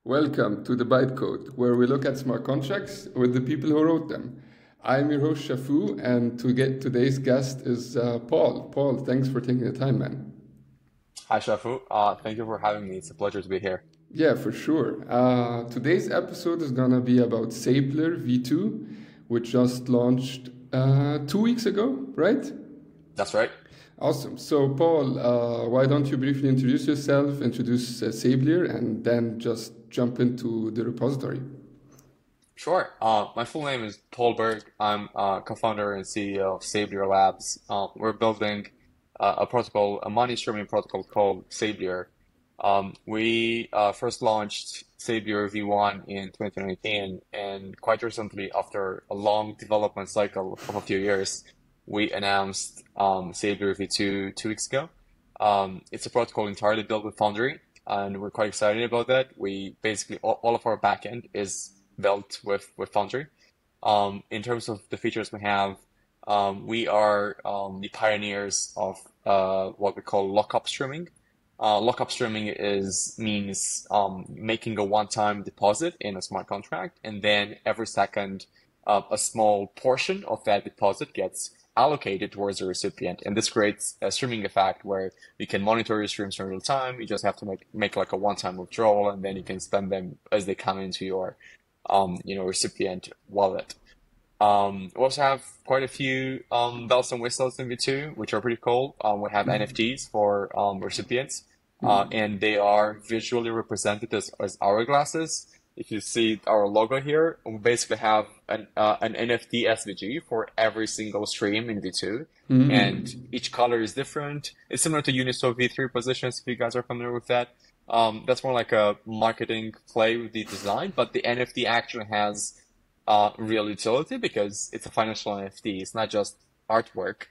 Welcome to the Bytecode, where we look at smart contracts with the people who wrote them. I'm your host Shafu, and today's guest is Paul. Paul, thanks for taking the time, man. Hi, Shafu. Thank you for having me. It's a pleasure to be here. Yeah, for sure. Today's episode is gonna be about Sablier V2, which just launched 2 weeks ago, right? That's right. Awesome. So, Paul, why don't you briefly introduce yourself, introduce Sablier, and then just jump into the repository? Sure. My full name is Paul Berg. I'm co-founder and CEO of Sablier Labs. We're building a protocol, a money streaming protocol called Sablier. We first launched Sablier V1 in 2019, and quite recently, after a long development cycle of a few years, we announced Sablier V2 2 weeks ago. It's a protocol entirely built with Foundry, and we're quite excited about that. We basically all of our backend is built with Foundry. In terms of the features we have, we are the pioneers of what we call lockup streaming. Lockup streaming means making a one-time deposit in a smart contract, and then every second, a small portion of that deposit gets allocated towards the recipient, and this creates a streaming effect where you can monitor your streams in real time. You just have to make like a one-time withdrawal, and then you can spend them as they come into your recipient wallet. We also have quite a few bells and whistles in V2, which are pretty cool. We have NFTs for recipients, and they are visually represented as hourglasses. If you see our logo here, we basically have an NFT SVG for every single stream in V2, and each color is different. It's similar to Uniswap V3 positions, if you guys are familiar with that. That's more like a marketing play with the design, but the NFT actually has real utility because it's a financial NFT. It's not just artwork.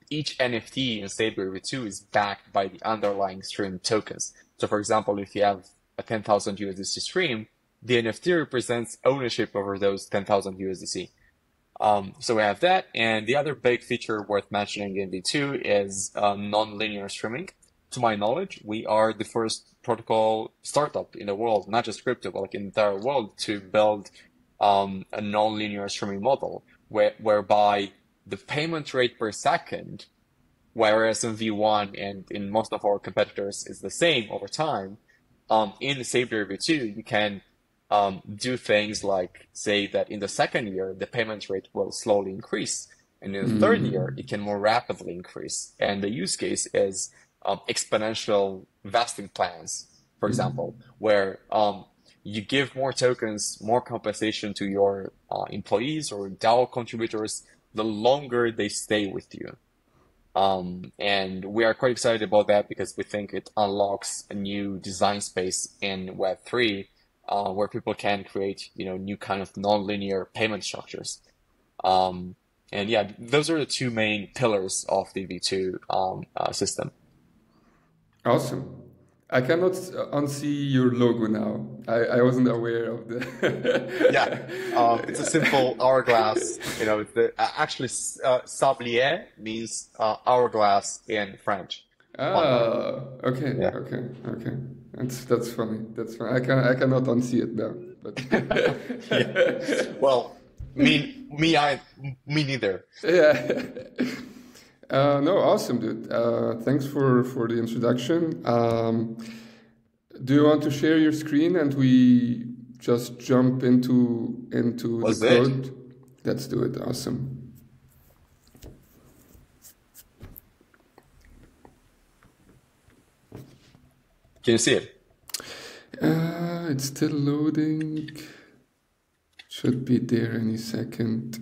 Each NFT in Sablier V2 is backed by the underlying stream tokens. So, for example, if you have a 10,000 USDC stream, the NFT represents ownership over those 10,000 USDC. So we have that, and the other big feature worth mentioning in V2 is non-linear streaming. To my knowledge, we are the first protocol startup in the world, not just crypto, but like in the entire world, to build a non-linear streaming model whereby the payment rate per second, whereas in V1 and in most of our competitors is the same over time, in the Sablier V2, you can do things like say that in the second year, the payment rate will slowly increase. And in the third year, it can more rapidly increase. And the use case is exponential vesting plans, for example, where you give more tokens, more compensation to your employees or DAO contributors, the longer they stay with you. And we are quite excited about that because we think it unlocks a new design space in Web3, where people can create, new kind of non-linear payment structures. And yeah, those are the two main pillars of the V2 system. Awesome. I cannot unsee your logo now. I wasn't aware of Yeah, the. it's a simple hourglass. Actually, Sablier means hourglass in French. One word. Okay, Yeah. okay, okay. That's funny. That's funny. I cannot unsee it now. But Yeah. Well, me neither. yeah. No, awesome, dude. Thanks for the introduction. Do you want to share your screen and we just jump into the Was it? code? Let's do it. Awesome. Can you see it? It's still loading. Should be there any second.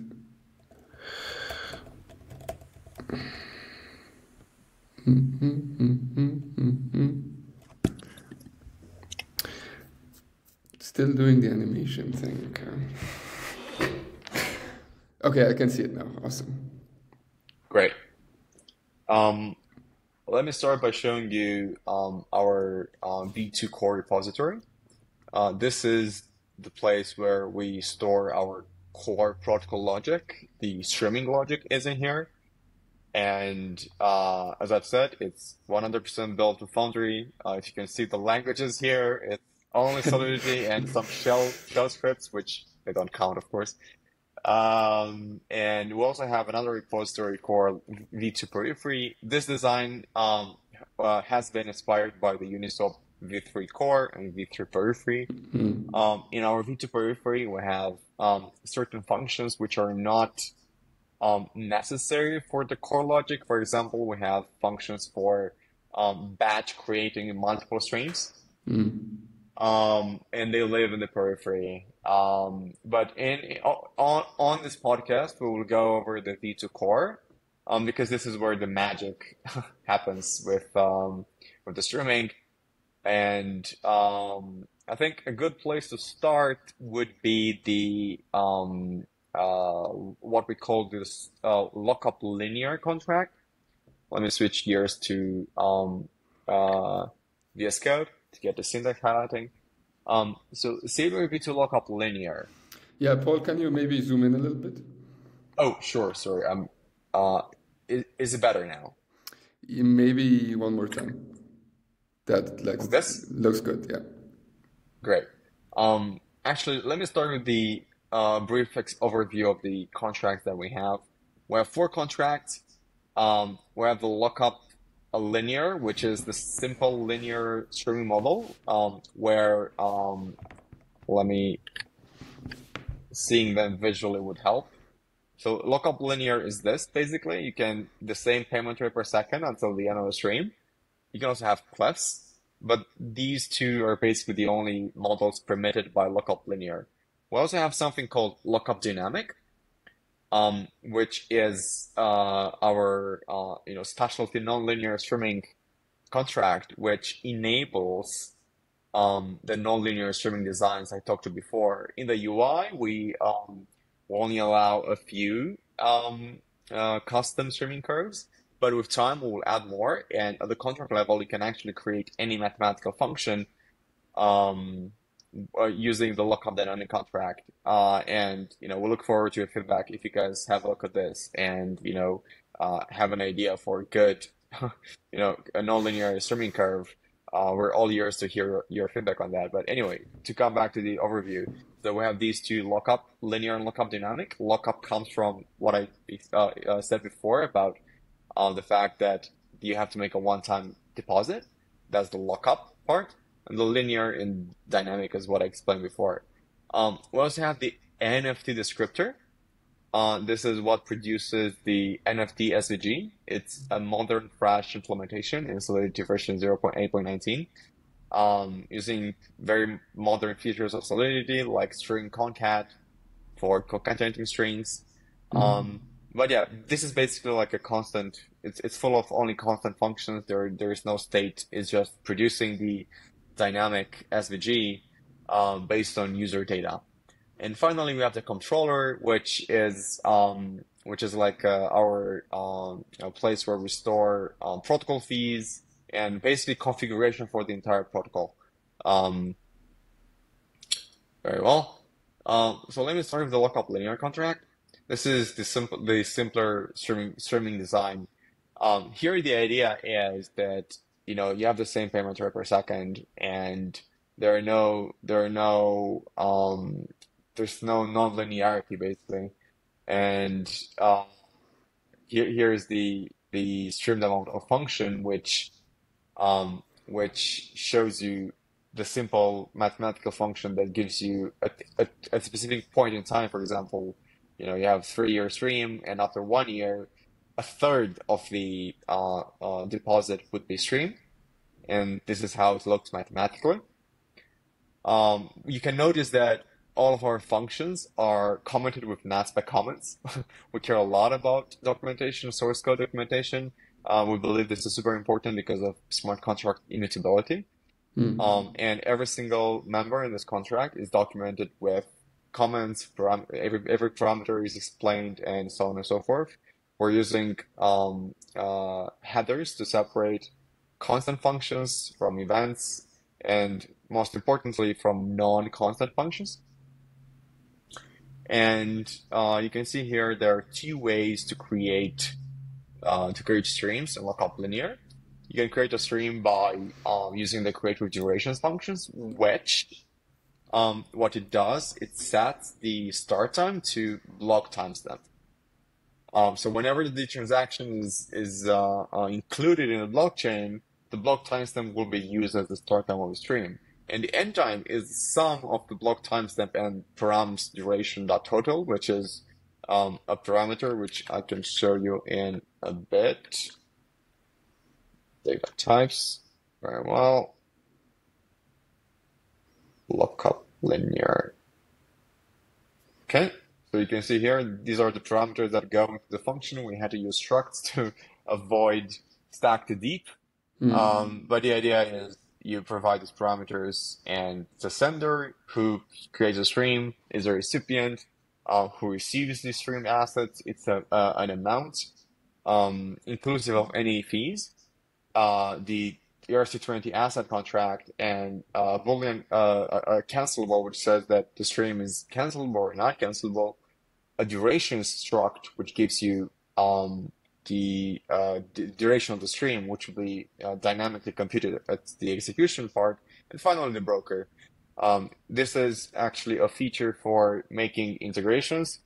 Still doing the animation thing. Okay, I can see it now. Awesome. Great. Um, Let me start by showing you our V2 core repository. This is the place where we store our core protocol logic. The streaming logic is in here. And as I've said, it's 100% built with Foundry. If you can see the languages here, it's only Solidity and some shell scripts, which they don't count, of course. And we also have another repository called V2 Periphery. This design has been inspired by the Uniswap V3 core and V3 periphery. In our V2 periphery, we have certain functions which are not necessary for the core logic. For example, we have functions for batch creating multiple streams. And they live in the periphery. But on this podcast, we will go over the V2 core, because this is where the magic happens with the streaming. And I think a good place to start would be the what we call this lookup linear contract. Let me switch gears to VS Code to get the syntax highlighting. So Sablier V2 lookup linear. Yeah, Paul, can you maybe zoom in a little bit? Oh, sure, sorry. Is it better now? Maybe one more time. That Like this? looks good, yeah. Great. Actually, let me start with the brief overview of the contracts that we have. We have 4 contracts. We have the lookup linear, which is the simple linear streaming model, where let me seeing them visually would help. So lookup linear is this basically. You can the same payment rate per second until the end of the stream. You can also have clefs, but these two are basically the only models permitted by lookup linear. We also have something called lookup dynamic, which is our specialty nonlinear streaming contract, which enables the nonlinear streaming designs I talked to before. In the UI, we only allow a few custom streaming curves, but with time we will add more. And at the contract level, you can actually create any mathematical function using the lookup dynamic contract. And we look forward to your feedback if you guys have a look at this and have an idea for a good a nonlinear streaming curve. We're all ears to hear your feedback on that. But anyway, to come back to the overview, so we have these two lookup linear and lookup dynamic. Lookup comes from what I said before about the fact that you have to make a one-time deposit. That's the lookup part. And the linear and dynamic is what I explained before. We also have the NFT descriptor. This is what produces the NFT SVG. It's a modern fresh implementation in Solidity version 0.8.19, using very modern features of Solidity like string concat for concatenating strings. But yeah, this is basically like a constant. It's full of only constant functions. There is no state. It's just producing the dynamic SVG based on user data. And finally, we have the controller, which is like our place where we store protocol fees and basically configuration for the entire protocol. Very well. So let me start with the lookup linear contract. This is the simpler streaming design. Here the idea is that you have the same payment rate per second, and there's no non-linearity basically. And here's the streamed amount of function, which shows you the simple mathematical function that gives you a specific point in time. For example, you have 3-year stream, and after 1 year, a third of the deposit would be streamed, and this is how it looks mathematically. You can notice that all of our functions are commented with NatSpec comments. We care a lot about documentation, source code documentation. We believe this is super important because of smart contract immutability. And every single member in this contract is documented with comments, every parameter is explained, and so on and so forth. We're using headers to separate constant functions from events, and most importantly, from non-constant functions. And you can see here there are 2 ways to create streams in lookup linear. you can create a stream by using the create with durations functions, which what it does, it sets the start time to block timestamp. So whenever the transaction is included in the blockchain, the block timestamp will be used as the start time of the stream. And the end time is the sum of the block timestamp and params duration dot total, which is a parameter which I can show you in a bit. Data types, very well. Lookup linear. Okay, so you can see here, these are the parameters that go into the function. We had to use structs to avoid stack to deep. But the idea is you provide these parameters, and the sender who creates a stream is a recipient who receives the stream assets. It's an amount inclusive of any fees. The ERC20 asset contract and Boolean cancelable, which says that the stream is cancelable or not cancelable. A duration struct, which gives you the duration of the stream, which will be dynamically computed at the execution part, and finally the broker. This is actually a feature for making integrations.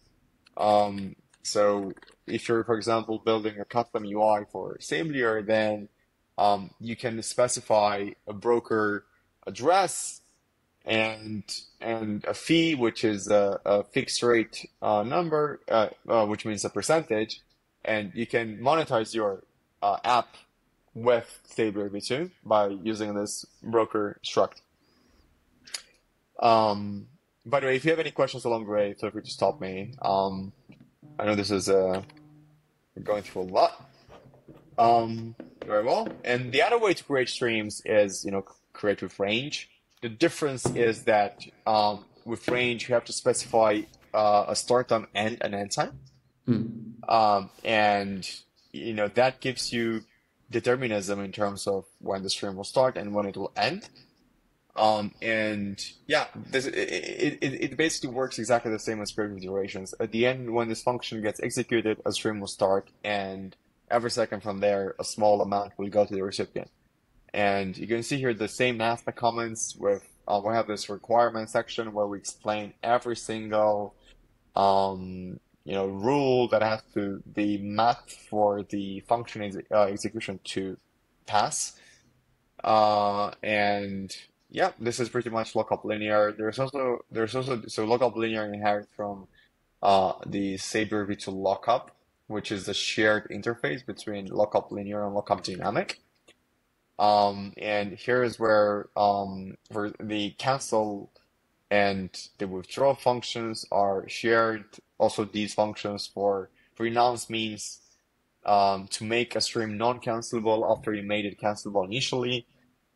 So if you're, for example, building a custom UI for Sablier, then you can specify a broker address and a fee, which is a fixed rate number, which means a percentage, and you can monetize your app with Sablier v2 by using this broker struct. By the way, if you have any questions along the way, feel free to stop me. I know this is we're going through a lot. Very well. And the other way to create streams is, create with range. The difference is that with range, you have to specify a start time and an end time. And, that gives you determinism in terms of when the stream will start and when it will end. And yeah, it basically works exactly the same as creating durations. At the end, when this function gets executed, a stream will start, and every second from there, a small amount will go to the recipient. And you can see here the same aspect comments with, we have this requirement section where we explain every single, rule that has to be met for the function execution to pass. And yeah, this is pretty much lookup linear. So lookup linear inherits from the Sablier v2 lookup, which is the shared interface between lookup linear and lookup dynamic. And here is where the cancel and the withdraw functions are shared. Also, these functions for renounce means to make a stream non-cancelable after you made it cancelable initially.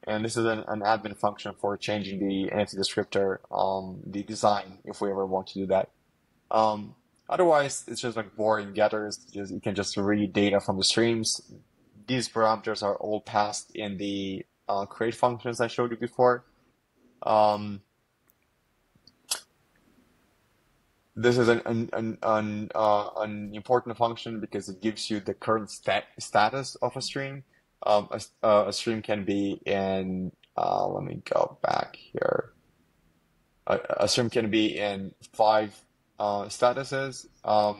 And this is an admin function for changing the NFT descriptor, the design, if we ever want to do that. Otherwise, it's just like boring getters. You can just read data from the streams. These parameters are all passed in the create functions I showed you before. This is an important function because it gives you the current status of a stream. A stream can be in, let me go back here. A stream can be in 5 statuses.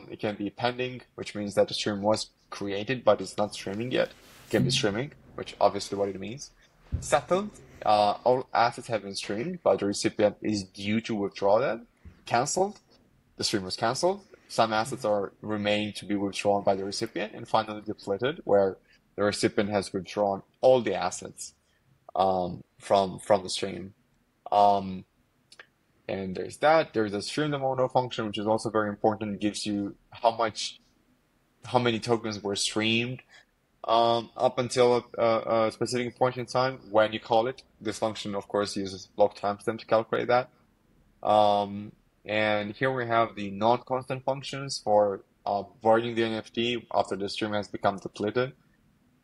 It can be pending, which means that the stream was created, but it's not streaming yet. It can be streaming, which obviously what it means. Settled, all assets have been streamed, but the recipient is due to withdraw them. Cancelled, the stream was cancelled. Some assets remain to be withdrawn by the recipient. And finally depleted, where the recipient has withdrawn all the assets from the stream. And there's that. There's a stream demono function, which is also very important. It gives you how many tokens were streamed up until a specific point in time when you call it. This function, of course, uses block timestamp to calculate that. And here we have the non-constant functions for voiding the NFT after the stream has become depleted.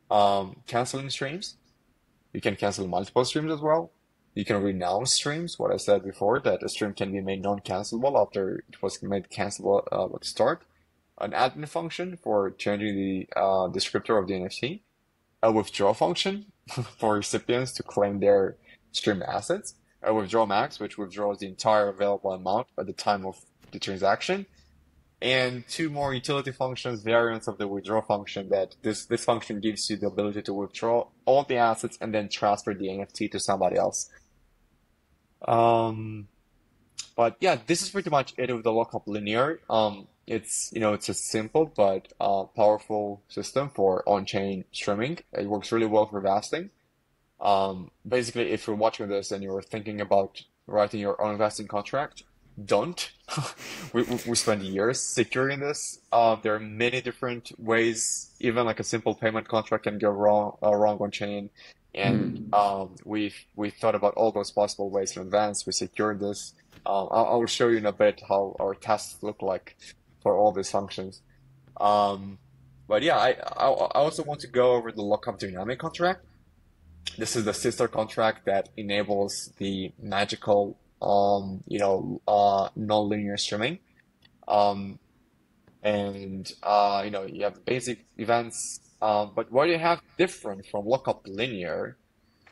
Canceling streams. You can cancel multiple streams as well. You can renounce streams, what I said before, that a stream can be made non-cancelable after it was made cancelable at the start. An admin function for changing the descriptor of the NFT. a withdraw function for recipients to claim their streamed assets, a withdraw max, which withdraws the entire available amount at the time of the transaction, and two more utility functions, variants of the withdraw function that this function gives you the ability to withdraw all the assets and then transfer the NFT to somebody else. Um, but yeah, this is pretty much it with the lookup linear. It's a simple but powerful system for on-chain streaming. It works really well for vesting. Basically, if you're watching this and you're thinking about writing your own vesting contract, don't. We spent years securing this. There are many different ways. Even like a simple payment contract can go wrong on chain, and Hmm. we thought about all those possible ways in advance. We secured this. I will show you in a bit how our tests look like for all these functions. Um, but yeah, I also want to go over the lookup dynamic contract. This is the sister contract that enables the magical, non-linear streaming. Um, you have the basic events. But what you have different from lookup linear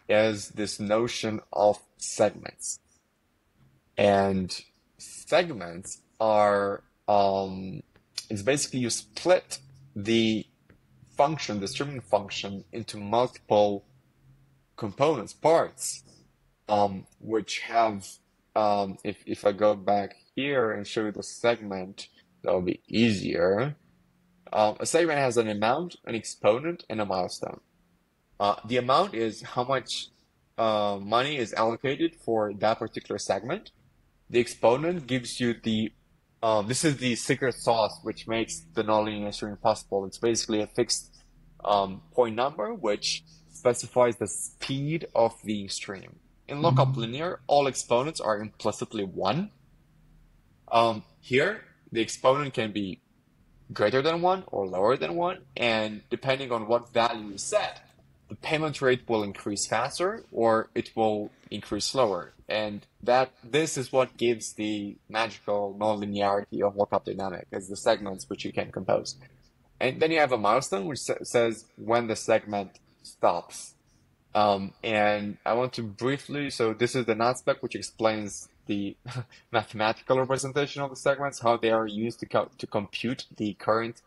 is this notion of segments. And segments are, it's basically you split the the streaming function into multiple components, parts, which have, if I go back here and show you the segment, that'll be easier. A segment has an amount, an exponent, and a milestone. The amount is how much money is allocated for that particular segment. The exponent gives you this is the secret sauce which makes the nonlinear streaming possible. It's basically a fixed point number which specifies the speed of the stream. In lookup linear, all exponents are implicitly one. Here, the exponent can be greater than one or lower than one, and depending on what value you set, the payment rate will increase faster or it will increase slower. And this is what gives the magical non-linearity of lookup dynamic, is the segments which you can compose. And then you have a milestone which says when the segment stops. And I want to briefly, so this is the NOT spec which explains the mathematical representation of the segments, how they are used to compute the current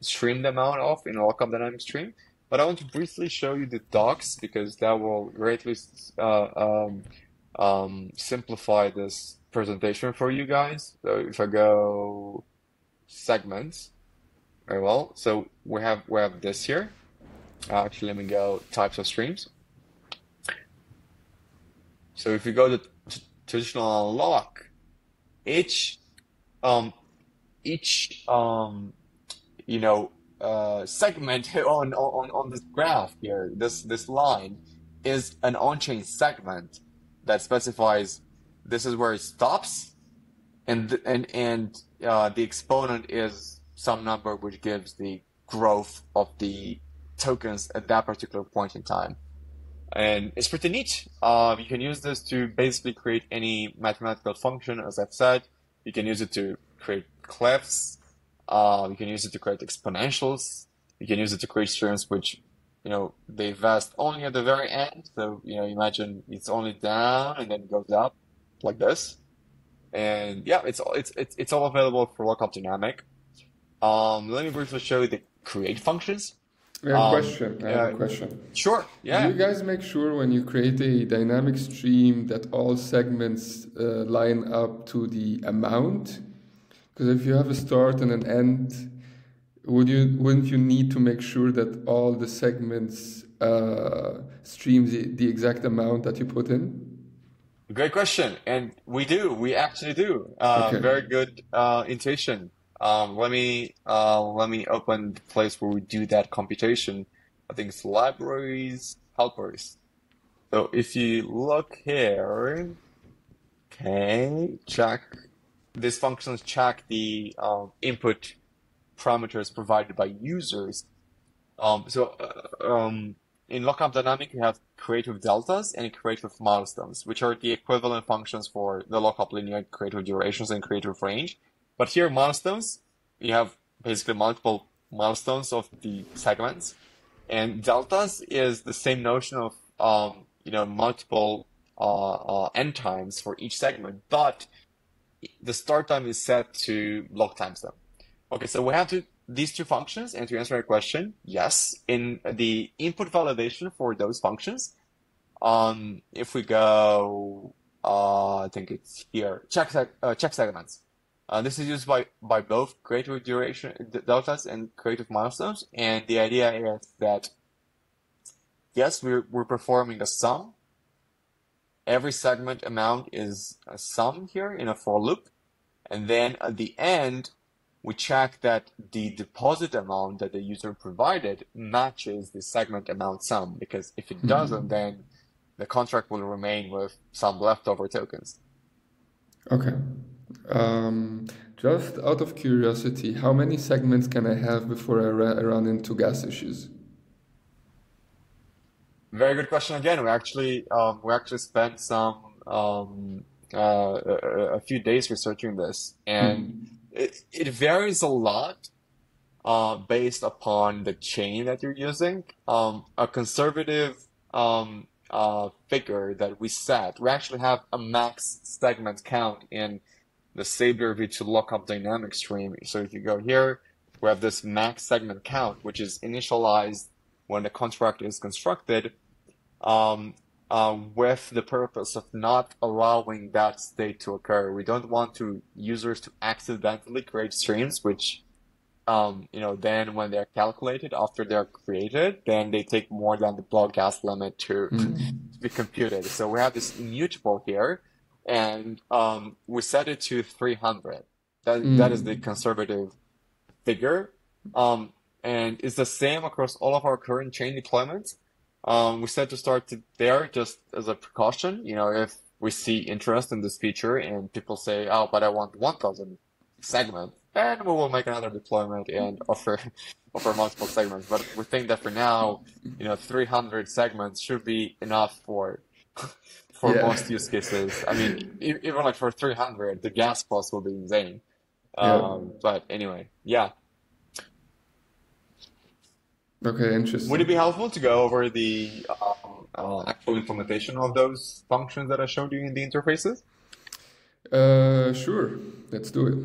streamed amount of in a lookup dynamic stream. But I want to briefly show you the docs because that will greatly simplify this presentation for you guys. So if I go segments, very well. So we have this here. Actually, let me go types of streams. So if you go to traditional unlock, each um each segment on this graph here, this line is an on-chain segment that specifies this is where it stops, and the exponent is some number which gives the growth of the tokens at that particular point in time. And it's pretty neat. You can use this to basically create any mathematical function, as I've said. You can use it to create clefs. You can use it to create exponentials. You can use it to create streams which, they vest only at the very end. So, imagine it's only down and then it goes up like this. And yeah, it's all available for lookup dynamic. Let me briefly show you the create functions. I have a question. I have a Yeah, question. sure. Do you Yeah. guys make sure when you create a dynamic stream that all segments line up to the amount? Because if you have a start and an end, wouldn't you need to make sure that all the segments stream the exact amount that you put in? Great question. And we do. We actually do. Okay. Very good intuition. Let me open the place where we do that computation. I think it's libraries, helpers. So if you look here, okay, check these functions check the input parameters provided by users. In lookup dynamic, you have create with deltas and create with milestones, which are the equivalent functions for the lookup linear, create with durations and create with range. But here, milestones, you have basically multiple milestones of the segments. And deltas is the same notion of multiple end times for each segment, but the start time is set to log times them. Okay, so we have these two functions, and to answer your question, yes, in the input validation for those functions, if we go, I think it's here, check segments. This is used by both creative duration deltas and creative milestones, and the idea is that yes, we're performing a sum. Every segment amount is a sum here in a for loop, and then at the end, we check that the deposit amount that the user provided matches the segment amount sum, because if it doesn't, then the contract will remain with some leftover tokens. Okay. Just out of curiosity, how many segments can I have before I run into gas issues? Very good question again. We actually spent a few days researching this, and it varies a lot based upon the chain that you're using. A conservative figure that we actually have a max segment count in the Sablier V2 lookup dynamic stream. So if you go here, we have this max segment count, which is initialized when the contract is constructed, with the purpose of not allowing that state to occur. We don't want users to accidentally create streams, which then when they're calculated after they're created, then they take more than the block gas limit to be computed. So we have this immutable here, and we set it to 300. That is the conservative figure, and it's the same across all of our current chain deployments. We set to start there just as a precaution. If we see interest in this feature and people say, "Oh, but I want 1,000 segments," then we will make another deployment and offer multiple segments. But we think that for now, 300 segments should be enough for most use cases. I mean, even like for 300, the gas cost will be insane. But anyway, yeah. Okay, interesting. Would it be helpful to go over the actual implementation of those functions that I showed you in the interfaces? Sure, let's do it.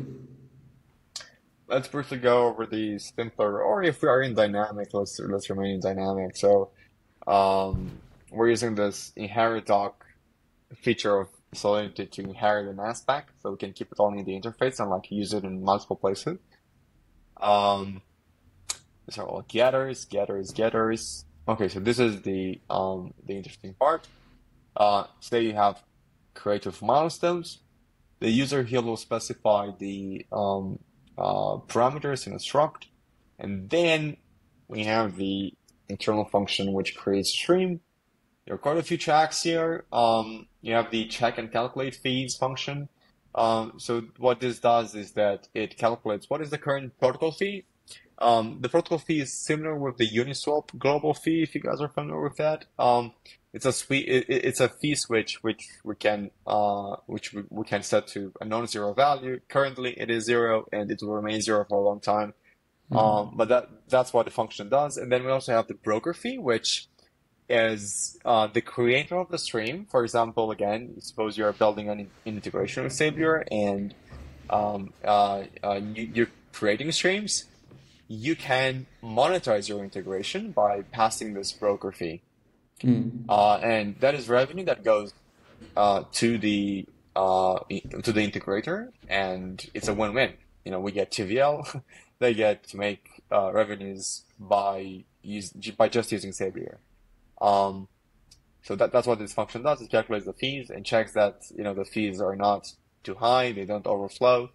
Let's briefly go over the simpler, or if we are in dynamic, let's remain in dynamic. So we're using this inherit doc feature of Solidity to inherit an aspect, so we can keep it only in the interface and like use it in multiple places. These are all getters. Okay, so this is the interesting part. Say you have creative milestones. The user here will specify the parameters in a struct, and then we have the internal function which creates stream. There are quite a few checks here. You have the check and calculate fees function. So what this does is that it calculates what is the current protocol fee. The protocol fee is similar with the Uniswap global fee, if you guys are familiar with that. It's a fee switch which we can set to a non-zero value. Currently, it is 0, and it will remain 0 for a long time. But that's what the function does. And then we also have the broker fee, which is the creator of the stream. For example, again, suppose you're building an integration with Sablier, and you're creating streams. You can monetize your integration by passing this broker fee. And that is revenue that goes to the integrator, and it's a win-win. We get TVL, they get to make revenues by just using Sablier. So that's what this function does. It calculates the fees and checks that the fees are not too high, they don't overflow.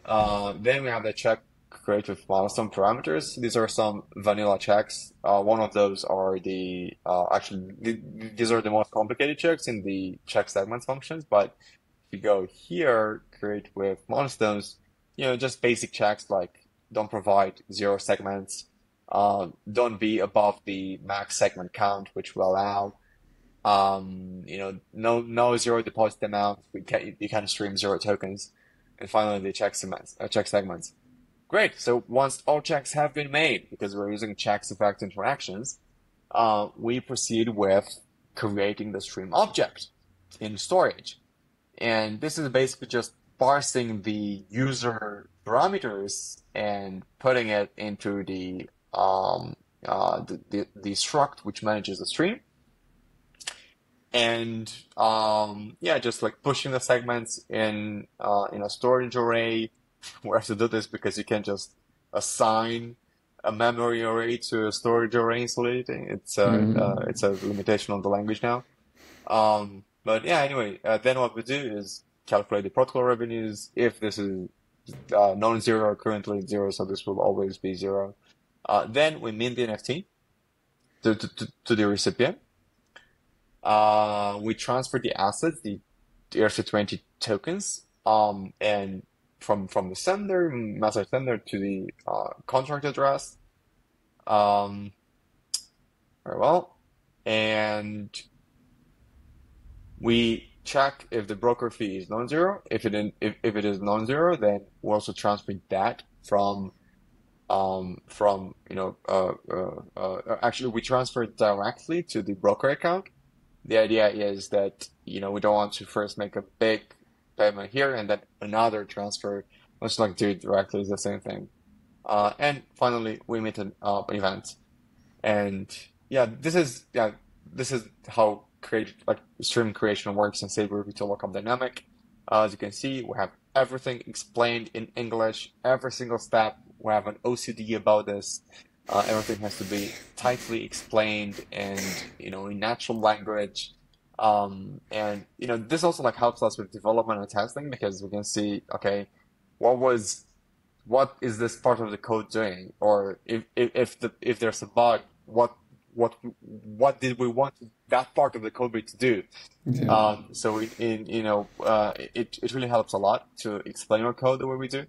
Then we have the check creative milestone parameters. These are some vanilla checks. One of those are these are the most complicated checks in the check segments functions. But if you go here, create with milestones, just basic checks like don't provide 0 segments, don't be above the max segment count, which will allow, no 0 deposit amount. You can stream 0 tokens, and finally the check segments. Great. So once all checks have been made, because we're using checks effect interactions, we proceed with creating the stream object in storage. And this is basically just parsing the user parameters and putting it into the struct which manages the stream. And yeah, just like pushing the segments in a storage array. We have to do this because you can't just assign a memory array to a storage array instantly. It's a limitation on the language now. But yeah, anyway, then what we do is calculate the protocol revenues. If this is non-zero, currently it's zero, so this will always be zero. Then we mint the NFT to the recipient. We transfer the assets, the ERC20 tokens, and from the sender, master sender to the contract address. Very well. And we check if the broker fee is non-zero. If it is non-zero, then we also transfer that actually we transfer it directly to the broker account. The idea is that, we don't want to first make a big payment here and then another transfer. Let's like do it directly, it's the same thing. And finally, we meet an event. And yeah, this is how stream creation works in Sablier V2 Lookup Dynamic. As you can see, we have everything explained in English, every single step. We have an OCD about this. Everything has to be tightly explained and, in natural language. And, this also like helps us with development and testing because we can see, okay, what is this part of the code doing? Or if there's a bug, what did we want that part of the code to do? Yeah. So it really helps a lot to explain our code the way we do.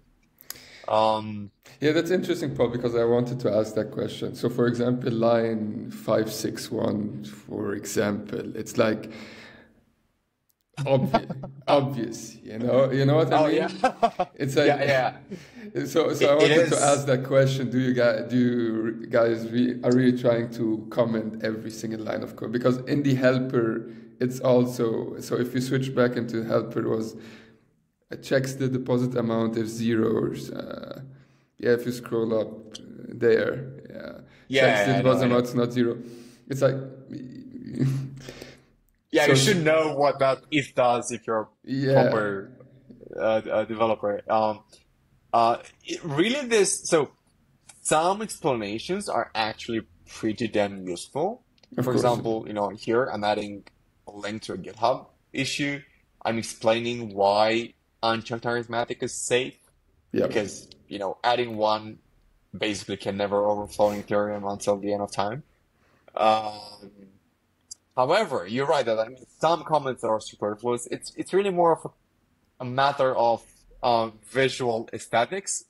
Yeah, that's interesting, Paul, because I wanted to ask that question. So, for example, line 561, for example, it's like obvious, you know what I Oh mean? yeah, It's like yeah. so. I It wanted to ask is. that question. Do you guys are really trying to comment every single line of code? Because in the helper, it's also so. If you switch back into helper, it was checks the deposit amount if zeros. Yeah, if you scroll up there, yeah, checks the Yeah, deposit I know. amount is not zero. It's like Yeah, so you should know what that if does if you're a yeah, proper developer. Really, so some explanations are actually pretty damn useful. of For course. example, here I'm adding a link to a GitHub issue. I'm explaining why unchecked arithmetic is safe Yeah. because, adding one basically can never overflow in Ethereum until the end of time. Um, However, you're right that some comments are superfluous. It's really more of a matter of visual aesthetics.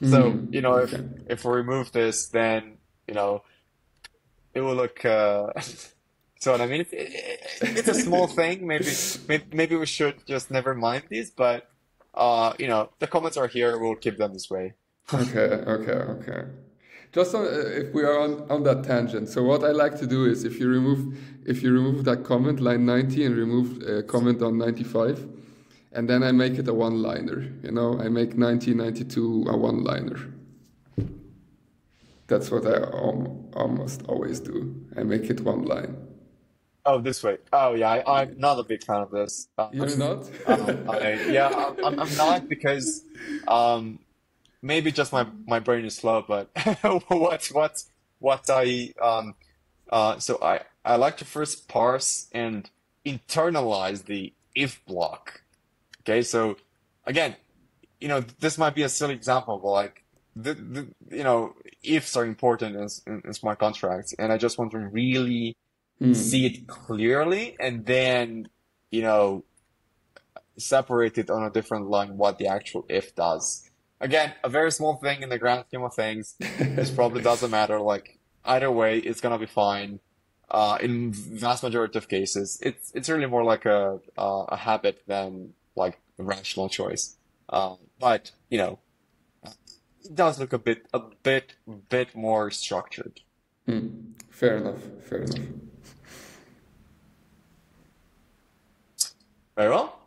So, Okay. if we remove this, then, you know, it will look, so what I mean, it's a small thing. Maybe we should just never mind these, but, the comments are here. We'll keep them this way. Okay. Just if we are on that tangent, so what I like to do is if you remove that comment line 90 and remove a comment on 95, and then I make it a one-liner. I make 1992 a one-liner. That's what I almost always do. I make it one line. Oh, this way. Oh, yeah. I'm not a big fan of this. You're not? I'm not because, um, maybe just my brain is slow, but what so I like to first parse and internalize the if block. Okay, so again, this might be a silly example, but like ifs are important in smart contracts, and I just want to really see it clearly, and then you know separate it on a different line what the actual if does. Again, a very small thing in the grand scheme of things. This probably doesn't matter. Like either way, it's gonna be fine. In vast majority of cases, it's really more like a habit than like a rational choice. But it does look a bit more structured. Fair enough. Fair enough. Very well.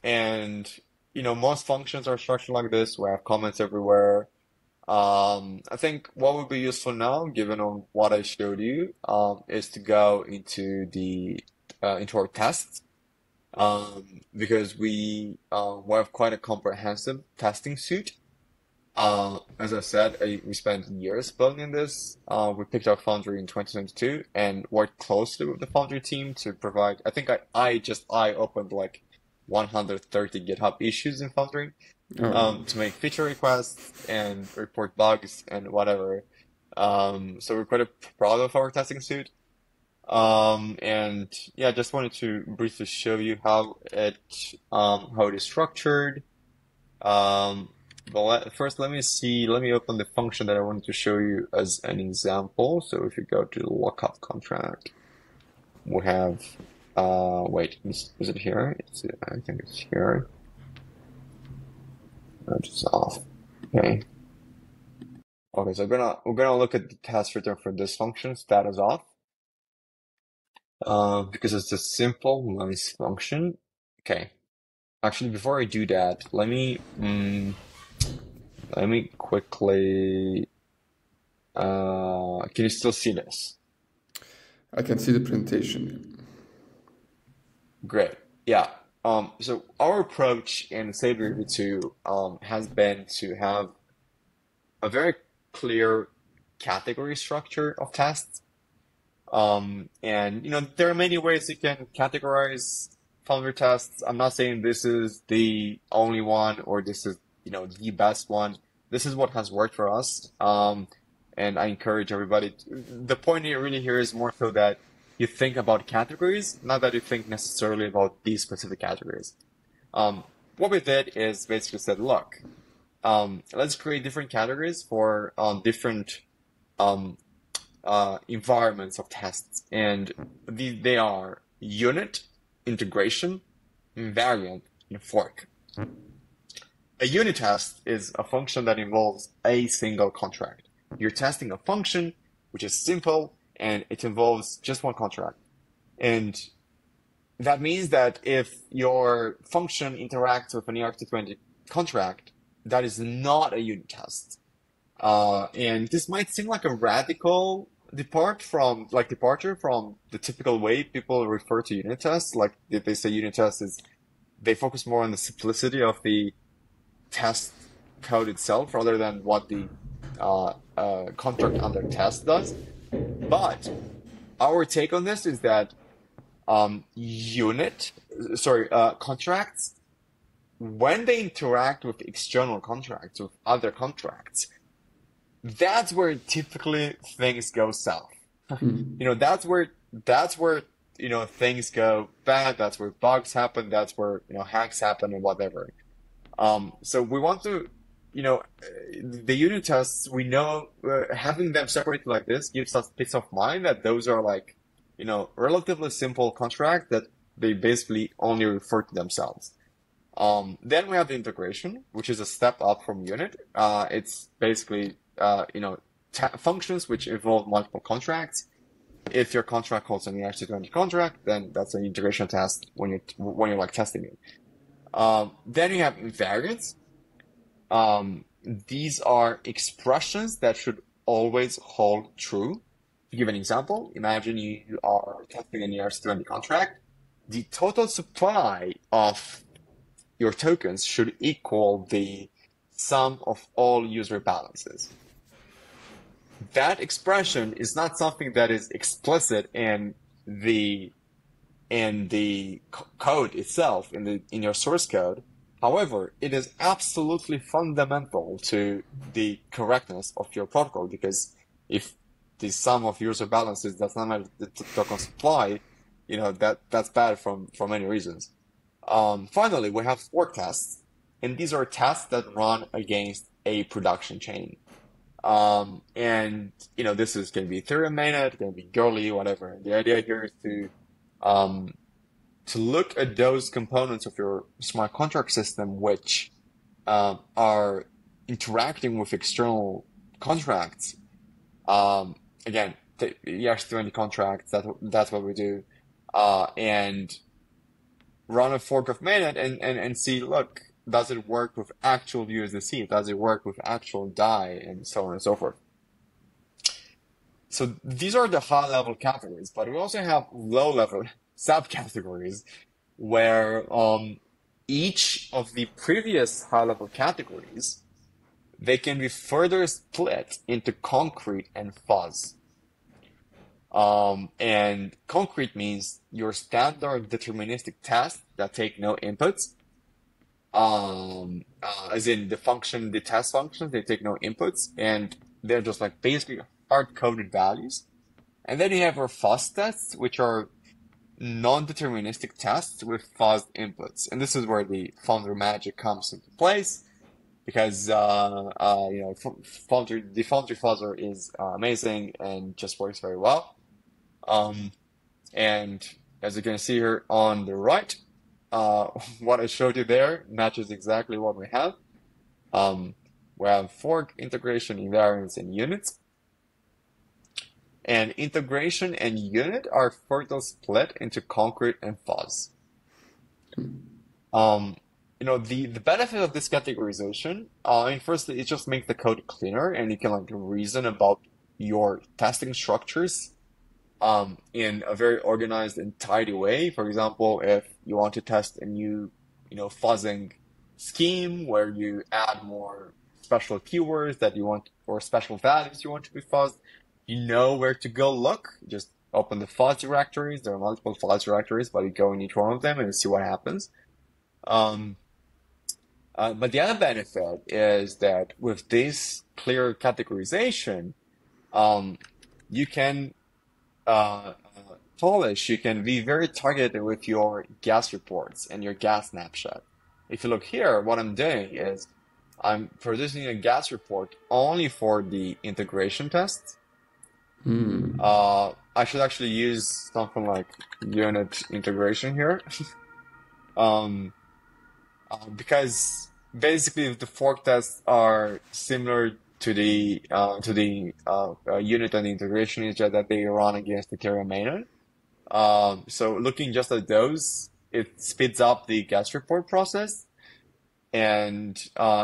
And most functions are structured like this. We have comments everywhere. I think what would be useful now, given on what I showed you, is to go into our tests, because we have quite a comprehensive testing suite. As I said, we spent years building this. We picked our Foundry in 2022 and worked closely with the Foundry team to provide. I think I opened like 130 GitHub issues in Foundry, Oh, to make feature requests and report bugs and whatever. So we're quite proud of our testing suite. And yeah, just wanted to briefly show you how it is structured. Um, but first, let me open the function that I wanted to show you as an example. So if you go to the lookup contract, we have, wait, is it here? I think it's here. No, it's off. Okay. Okay, so we're gonna look at the test return for this function, status off, because it's a simple, nice function. Okay. Actually, before I do that, let me quickly. Can you still see this? I can see the presentation. Great. Yeah. So our approach in Sablier V2 has been to have a very clear category structure of tests. And there are many ways you can categorize Foundry tests. I'm not saying this is the only one or this is, the best one. This is what has worked for us. And I encourage everybody. The point here is more so that you think about categories, not that you think necessarily about these specific categories. What we did is basically said, look, let's create different categories for different um, environments of tests, and they are unit, integration, invariant, and fork. A unit test is a function that involves a single contract. You're testing a function which is simple and it involves just one contract. And that means that if your function interacts with an ERC20 contract, that is not a unit test. And this might seem like a radical departure from the typical way people refer to unit tests. Like if they say unit test they focus more on the simplicity of the test code itself rather than what the contract under test does. But our take on this is that contracts, when they interact with external contracts, with other contracts, that's where typically things go south. That's where things go bad. That's where bugs happen. That's where hacks happen and whatever. So we want to, the unit tests. We know having them separated like this gives us peace of mind that those are like, relatively simple contracts that they basically only refer to themselves. Then we have the integration, which is a step up from unit. It's basically, functions which involve multiple contracts. If your contract calls an ERC20 contract, then that's an integration test when you're like testing it. Then you have invariants. These are expressions that should always hold true. To give an example, imagine you are testing an ERC20 contract. The total supply of your tokens should equal the sum of all user balances. That expression is not something that is explicit in the code itself, in your source code. However, it is absolutely fundamental to the correctness of your protocol, because if the sum of user balances does not match the token supply, that's bad from many reasons. Finally, we have fork tests, and these are tests that run against a production chain. And this is going to be Ethereum mainnet, going to be Goerli, whatever. The idea here is to look at those components of your smart contract system which are interacting with external contracts. Um, Again, EX20 contracts, that's what we do. And run a fork of mainnet and see, look, does it work with actual USDC? Does it work with actual DAI? And so on and so forth. So these are the high-level categories, but we also have low-level subcategories where each of the previous high-level categories, they can be further split into concrete and fuzz. And concrete means your standard deterministic tests that take no inputs. As in the test functions, they take no inputs, and they're just like basically hard-coded values. And then you have our fuzz tests, which are non-deterministic tests with fuzz inputs. And this is where the Foundry magic comes into place, because the Foundry fuzzer is amazing and just works very well. And as you can see here on the right, what I showed you there matches exactly what we have. We have fork, integration, invariance, and units. And integration and unit are further split into concrete and fuzz. The benefit of this categorization, firstly, it just makes the code cleaner, and you can like reason about your testing structures in a very organized and tidy way. For example, if you want to test a new, fuzzing scheme where you add more special keywords that you want, or special values you want to be fuzzed, you know where to go look. You just open the fuzz directories. There are multiple fuzz directories, but you go in each one of them and you see what happens. But the other benefit is that with this clear categorization, you can you can be very targeted with your gas reports and your gas snapshot. If you look here, what I'm doing is I'm producing a gas report only for the integration tests. I should actually use something like unit integration here. Because basically the fork tests are similar to the unit and the integration, is just that they run against Ethereum mainnet. So looking just at those, it speeds up the gas report process, and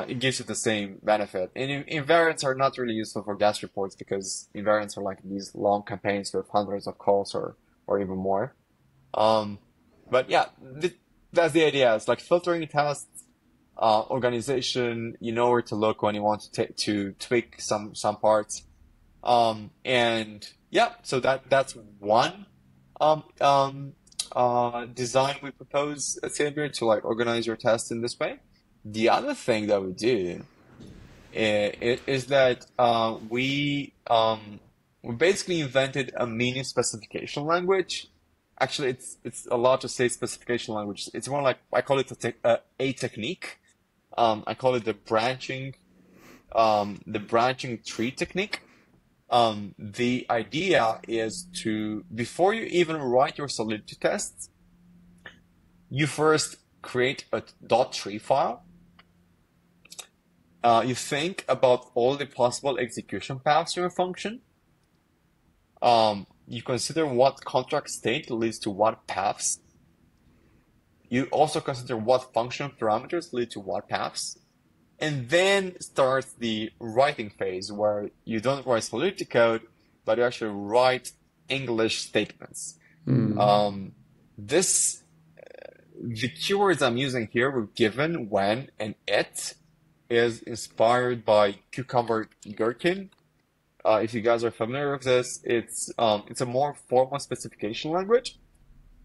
it gives you the same benefit. And invariants are not really useful for gas reports because invariants are like these long campaigns with hundreds of calls or even more. But yeah, that's the idea. It's like filtering tests, organization. You know where to look when you want to tweak some parts. And yeah, so that's one design we propose at Sablier to like organize your tests in this way. The other thing that we do is that we basically invented a mini specification language. Actually, it's a lot to say specification language. It's more like, I call it a technique. I call it the branching tree technique. The idea is to, before you even write your Solidity tests, you first create a .tree file. You think about all the possible execution paths to a function. You consider what contract state leads to what paths. You also consider what function parameters lead to what paths. And then starts the writing phase, where you don't write Solidity code, but you actually write English statements. The keywords I'm using here were given when and it is inspired by Cucumber Gherkin. If you guys are familiar with this, it's a more formal specification language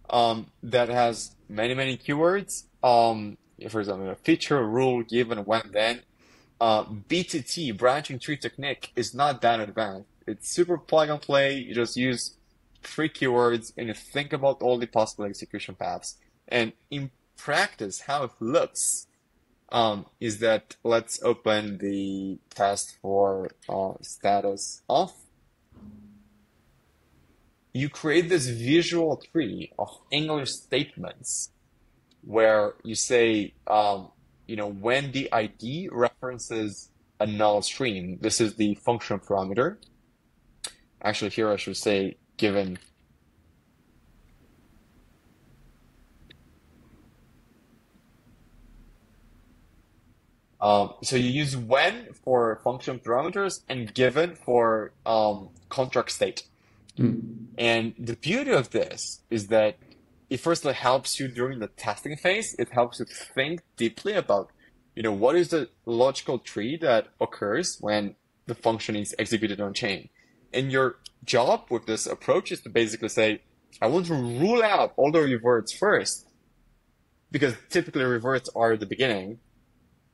that has many keywords. For example, a feature, rule, given, when, then. BTT, branching tree technique, is not that advanced. It's super plug and play. You just use 3 keywords and you think about all the possible execution paths. And in practice, how it looks is that, let's open the test for status off. You create this visual tree of English statements where you say, when the ID references a null stream. This is the function parameter. Actually, here I should say given. So you use when for function parameters and given for contract state. And the beauty of this is that it firstly helps you during the testing phase. It helps you think deeply about, what is the logical tree that occurs when the function is executed on chain. And your job with this approach is to basically say, I want to rule out all the reverts first, because typically reverts are at the beginning.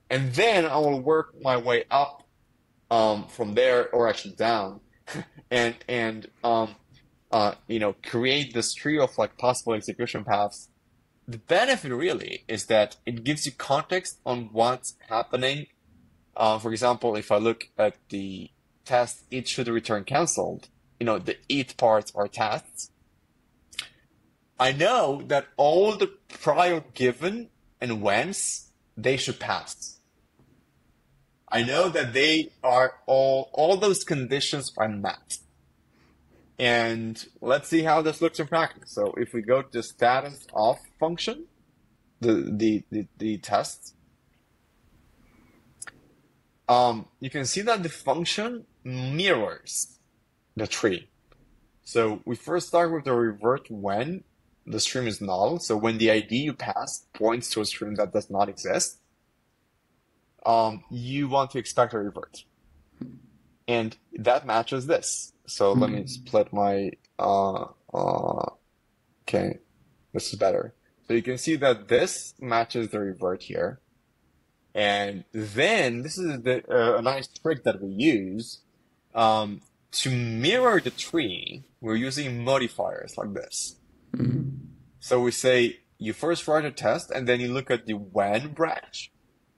And then I will work my way up from there, or actually down, and create this tree of like possible execution paths. The benefit really is that it gives you context on what's happening. For example, if I look at the test, it should return canceled. The it parts are tests. I know that all the prior given and whens, they should pass. I know that they are all those conditions are met. And let's see how this looks in practice. So if we go to the status of function, the test, you can see that the function mirrors the tree. So we first start with the revert when the stream is null. So when the ID you pass points to a stream that does not exist, you want to expect a revert. And that matches this. So let me split my, okay, this is better. So you can see that this matches the revert here. And then this is a nice trick that we use. To mirror the tree, we're using modifiers like this. So we say you first write a test and then you look at the when branch.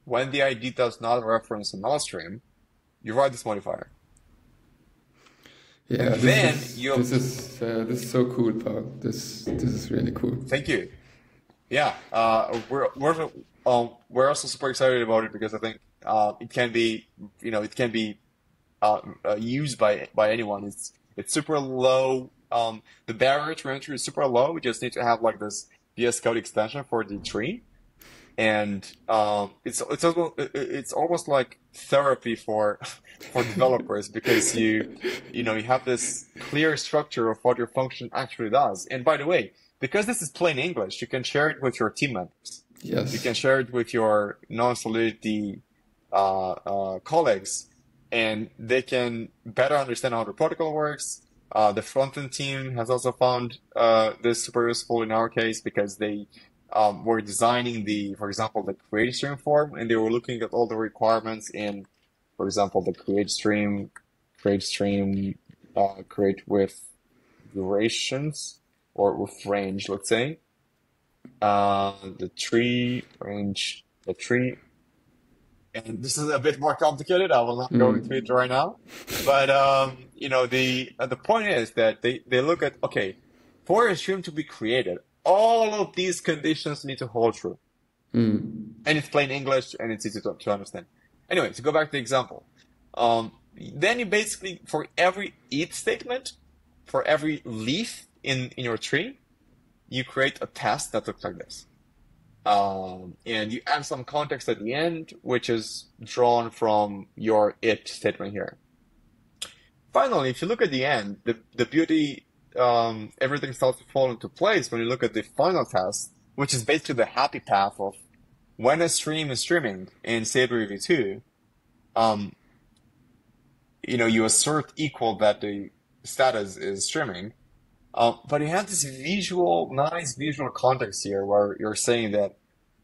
When the ID does not reference a null stream, you write this modifier. Yeah, and then this is so cool, Paul. This is really cool. Thank you. Yeah, we're also super excited about it because I think it can be used by anyone. It's super low. The barrier to entry is super low. We just need to have like this VS Code extension for the tree, and it's almost like therapy for developers because you have this clear structure of what your function actually does. And by the way, because this is plain English, you can share it with your team members. Yes. You can share it with your non-Solidity colleagues, and they can better understand how the protocol works. The front-end team has also found this super useful in our case because they were designing for example, the create stream form, and they were looking at all the requirements in, for example, the create stream, create with durations or with range, let's say. The tree, range, the tree. And this is a bit more complicated. I will not go into it right now. But, the point is that they look at, okay, for a stream to be created, all of these conditions need to hold true. And it's plain English and it's easy to understand. Anyway, to go back to the example. Then you basically, for every each statement, for every leaf in your tree, you create a test that looks like this. And you add some context at the end, which is drawn from your it statement here. Finally, if you look at the end, the beauty, everything starts to fall into place when you look at the final test, which is basically the happy path of when a stream is streaming in Sablier v2, you assert equal that the status is streaming. But you have this nice visual context here where you're saying that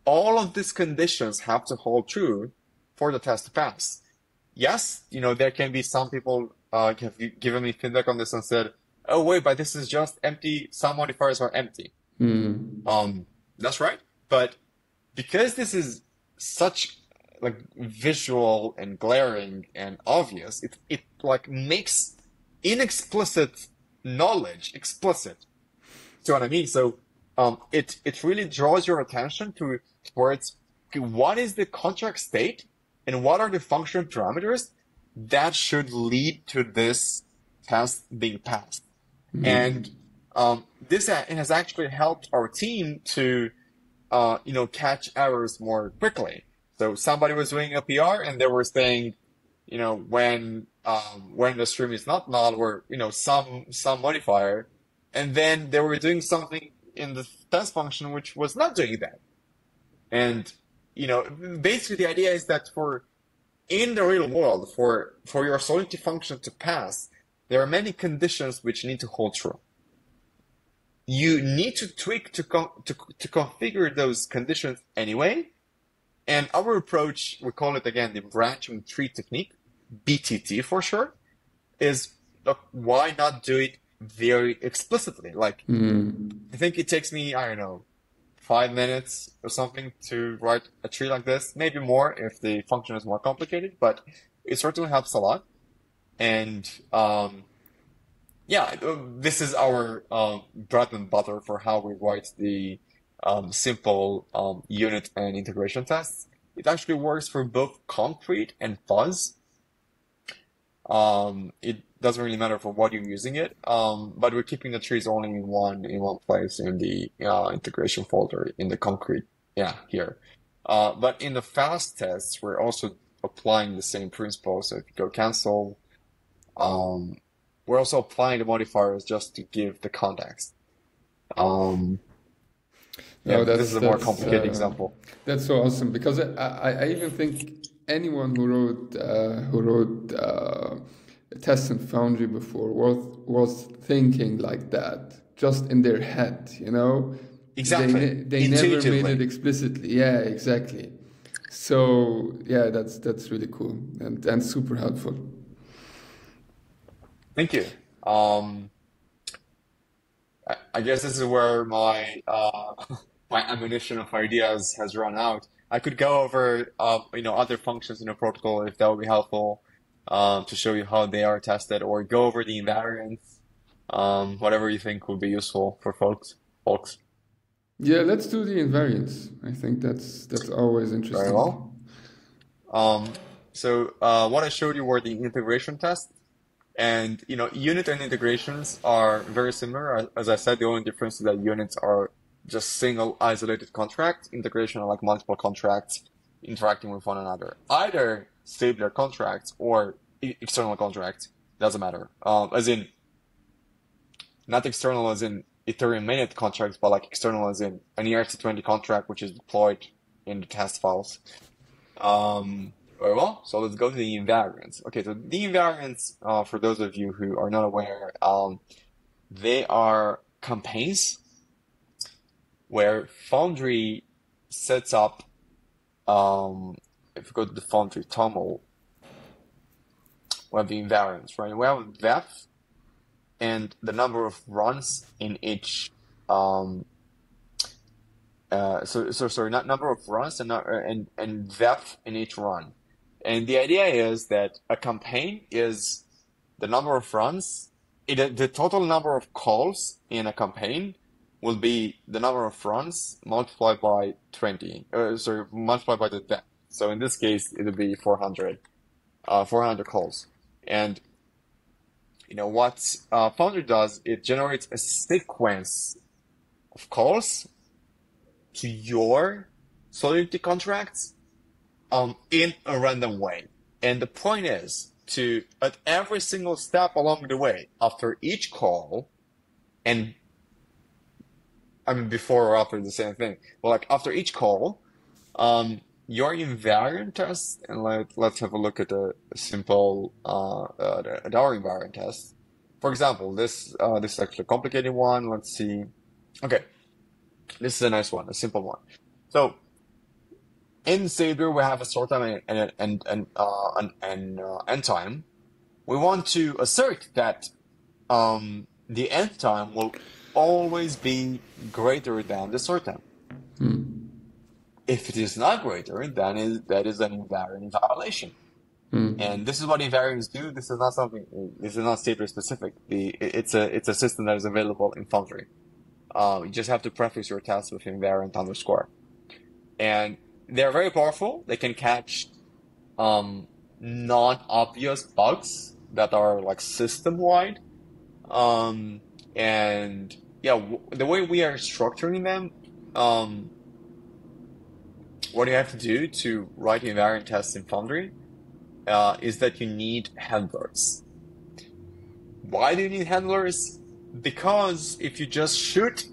all of these conditions have to hold true for the test to pass. Yes, there can be some people have given me feedback on this and said, oh wait, but this is just empty. Some modifiers are empty. That's right. But because this is such like visual and glaring and obvious, it like makes inexplicit knowledge explicit. See what I mean? So it really draws your attention towards what is the contract state and what are the function parameters that should lead to this test being passed. And this has actually helped our team to catch errors more quickly. So somebody was doing a PR and they were saying, when the stream is not null or some modifier, and then they were doing something in the test function which was not doing that. And basically the idea is that in the real world, for your Solidity function to pass, there are many conditions which need to hold true. You need to tweak to configure those conditions anyway. And our approach, we call it again the branching tree technique, BTT for short, is look, why not do it very explicitly? Like, I think it takes me, I don't know, 5 minutes or something to write a tree like this, maybe more if the function is more complicated, but it certainly helps a lot. And this is our bread and butter for how we write the simple unit and integration tests. It actually works for both concrete and fuzz. It doesn't really matter for what you're using it, but we're keeping the trees only in one place in the integration folder in the concrete. Here. But in the fast tests, we're also applying the same principle. So if you go cancel, we're also applying the modifiers just to give the context. This is a more complicated example. That's so awesome because I even think anyone who wrote tests in Foundry before was thinking like that, just in their head, Exactly. They never made it explicitly. Yeah, exactly. So yeah, that's really cool and super helpful. Thank you. I guess this is where my my ammunition of ideas has run out. I could go over other functions in a protocol if that would be helpful to show you how they are tested, or go over the invariants, whatever you think would be useful for folks. Yeah, let's do the invariants. I think that's always interesting. Very well. So what I showed you were the integration tests. And, unit and integrations are very similar. As I said, the only difference is that units are just single isolated contracts. Integration are like multiple contracts interacting with one another. Either Sablier contracts or external contracts, doesn't matter. As in, not external as in Ethereum mainnet contracts, but like external as in an ERC20 contract, which is deployed in the test files. Very well, so let's go to the invariants. Okay, so the invariants, for those of you who are not aware, they are campaigns where Foundry sets up, if you go to the Foundry TOML, we have the invariants, right? We have depth and the number of runs in each, sorry, not number of runs and depth in each run. And the idea is that a campaign is the number of runs, the total number of calls in a campaign will be the number of runs multiplied by 20, multiplied by the depth. So in this case, it would be 400 calls. And what Foundry does, it generates a sequence of calls to your Solidity contracts in a random way. And the point is to, at every single step along the way, after each call, and before or after the same thing, but like after each call, your invariant test, and let's have a look at a simple, at our invariant test. For example, this is actually a complicated one. Let's see. Okay. This is a nice one, a simple one. So, in Sablier, we have a sort time and end time. We want to assert that the end time will always be greater than the sort time. If it is not greater, then that is an invariant violation. And this is what invariants do. This is not Sablier specific. It's a system that is available in Foundry. You just have to preface your test with invariant underscore. And they're very powerful. They can catch um, non-obvious bugs that are like system-wide. Um, and yeah, w the way we are structuring them, um, what you have to do to write invariant tests in Foundry, is that you need handlers. Why do you need handlers? Because if you just shoot,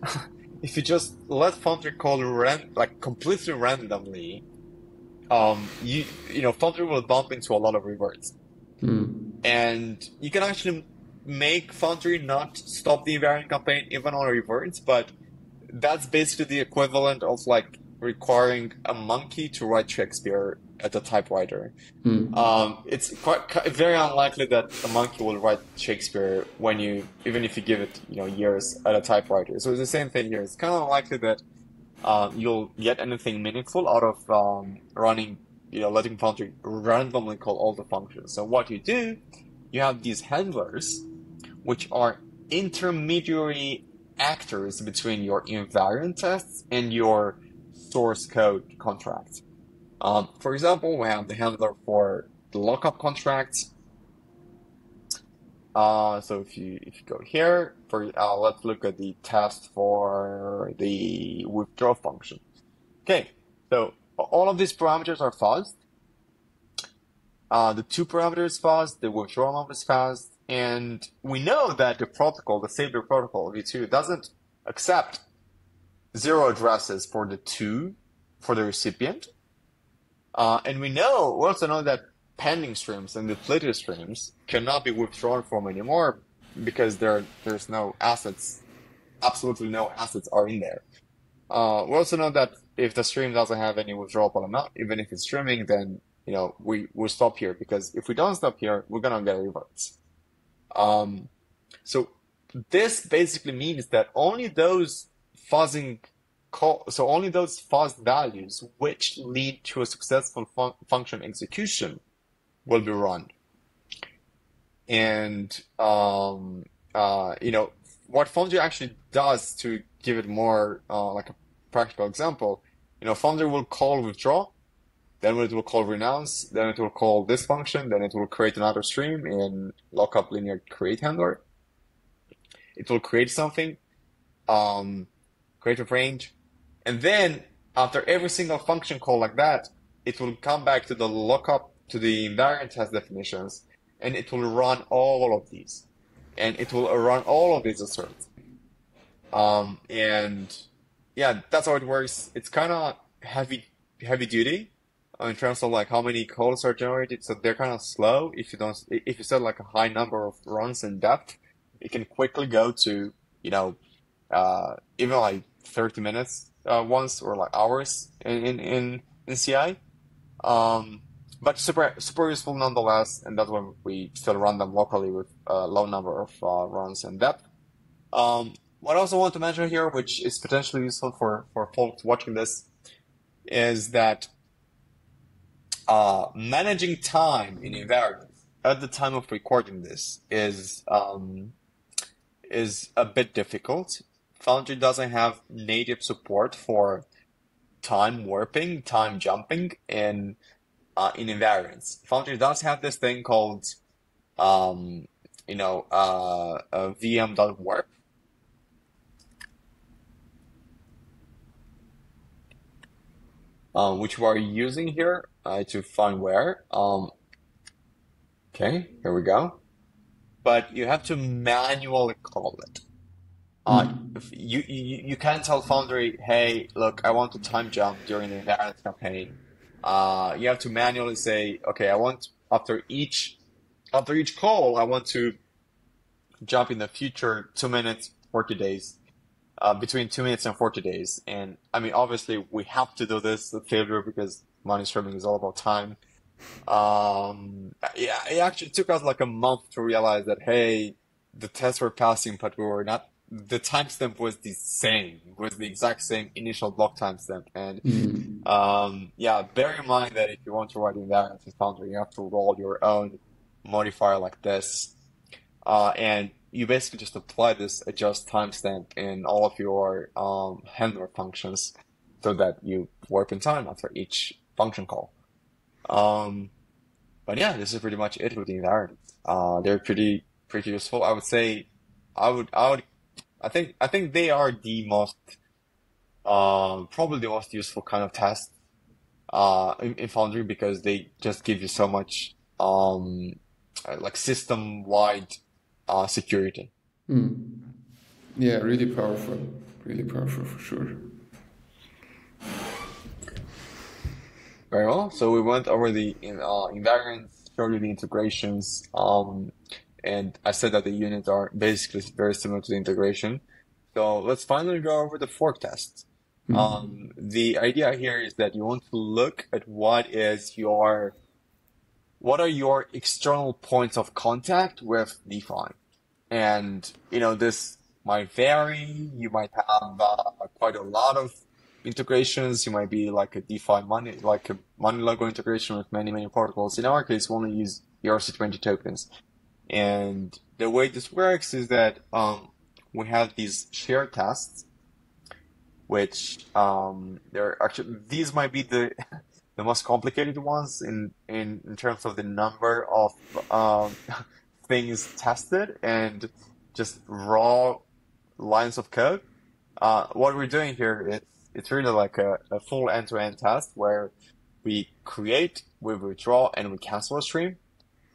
if you just let Foundry call like completely randomly, Foundry will bump into a lot of reverts. Hmm. And you can actually make Foundry not stop the invariant campaign even on reverts, but that's basically the equivalent of like requiring a monkey to write Shakespeare at the typewriter. Hmm. It's very unlikely that a monkey will write Shakespeare even if you give it, years at a typewriter. So it's the same thing here. It's kind of unlikely that you'll get anything meaningful out of running, letting Foundry randomly call all the functions. So what you do, you have these handlers, which are intermediary actors between your invariant tests and your source code contract. For example, we have the handler for the lookup contract. So if you go here let's look at the test for the withdraw function. Okay, so all of these parameters are fuzzed. The two parameters fuzzed, the withdrawal number is fuzzed, and we know that the protocol, the Sablier protocol v2, doesn't accept zero addresses for the recipient. And we also know that pending streams and depleted streams cannot be withdrawn from anymore because there's no assets, absolutely no assets are in there. We also know that if the stream doesn't have any withdrawable amount, even if it's streaming, then we'll stop here, because if we don't stop here, we're gonna get reverts. So this basically means that only those fuzzing only those fuzzed values which lead to a successful function execution will be run. And what Foundry actually does, to give it more like a practical example, Foundry will call withdraw, then it will call renounce, then it will call this function, then it will create another stream in lookup linear create handler. It will create something, create a range, and then after every single function call like that, it will come back to the lookup, to the invariant test definitions, and it will run all of these. And it will run all of these asserts. And yeah, that's how it works. It's kind of heavy duty in terms of like how many calls are generated. So they're kind of slow. If you set like a high number of runs in depth, it can quickly go to, even like 30 minutes once, or like hours in CI. But super useful nonetheless, and that's when we still run them locally with a low number of runs in depth. What I also want to mention here, which is potentially useful for folks watching this, is that managing time in invariants at the time of recording this is a bit difficult. Foundry doesn't have native support for time warping, time jumping in invariants. Foundry does have this thing called VM.warp, which we are using here to find where. Okay, here we go. But you have to manually call it. You can't tell Foundry, hey, look, I want to time jump during the invariant campaign. You have to manually say, okay, I want after each call, I want to jump in the future 2 minutes, 40 days, between 2 minutes and 40 days. And I mean, obviously, we have to do this with Sablier because money streaming is all about time. Yeah, it actually took us like a month to realize that, hey, the tests were passing, but we were not. The timestamp was the exact same initial block timestamp. And yeah, bear in mind that if you want to write invariants in Foundry, you have to roll your own modifier like this, and you basically just apply this adjust timestamp in all of your handler functions, so that you warp in time after each function call. But yeah, this is pretty much it with the invariants. They're pretty useful. I would say, I would, I think they are the most, probably the most useful kind of test, in Foundry because they just give you so much, like system-wide, security. Hmm. Yeah, really powerful for sure. Very well. So we went over the invariants, showed you the integrations, and I said that the units are basically very similar to the integration. So let's finally go over the fork test. Hmm. The idea here is that you want to look at what are your external points of contact with DeFi. And, this might vary. You might have quite a lot of integrations. You might be like a DeFi money, like a money logo integration with many, many protocols. In our case, we only use ERC20 tokens. And the way this works is that we have these shared tests, which they're actually these might be the the most complicated ones in terms of the number of things tested and just raw lines of code. What we're doing here is it's really like a full end-to-end test where we create, we withdraw, and we cancel a stream.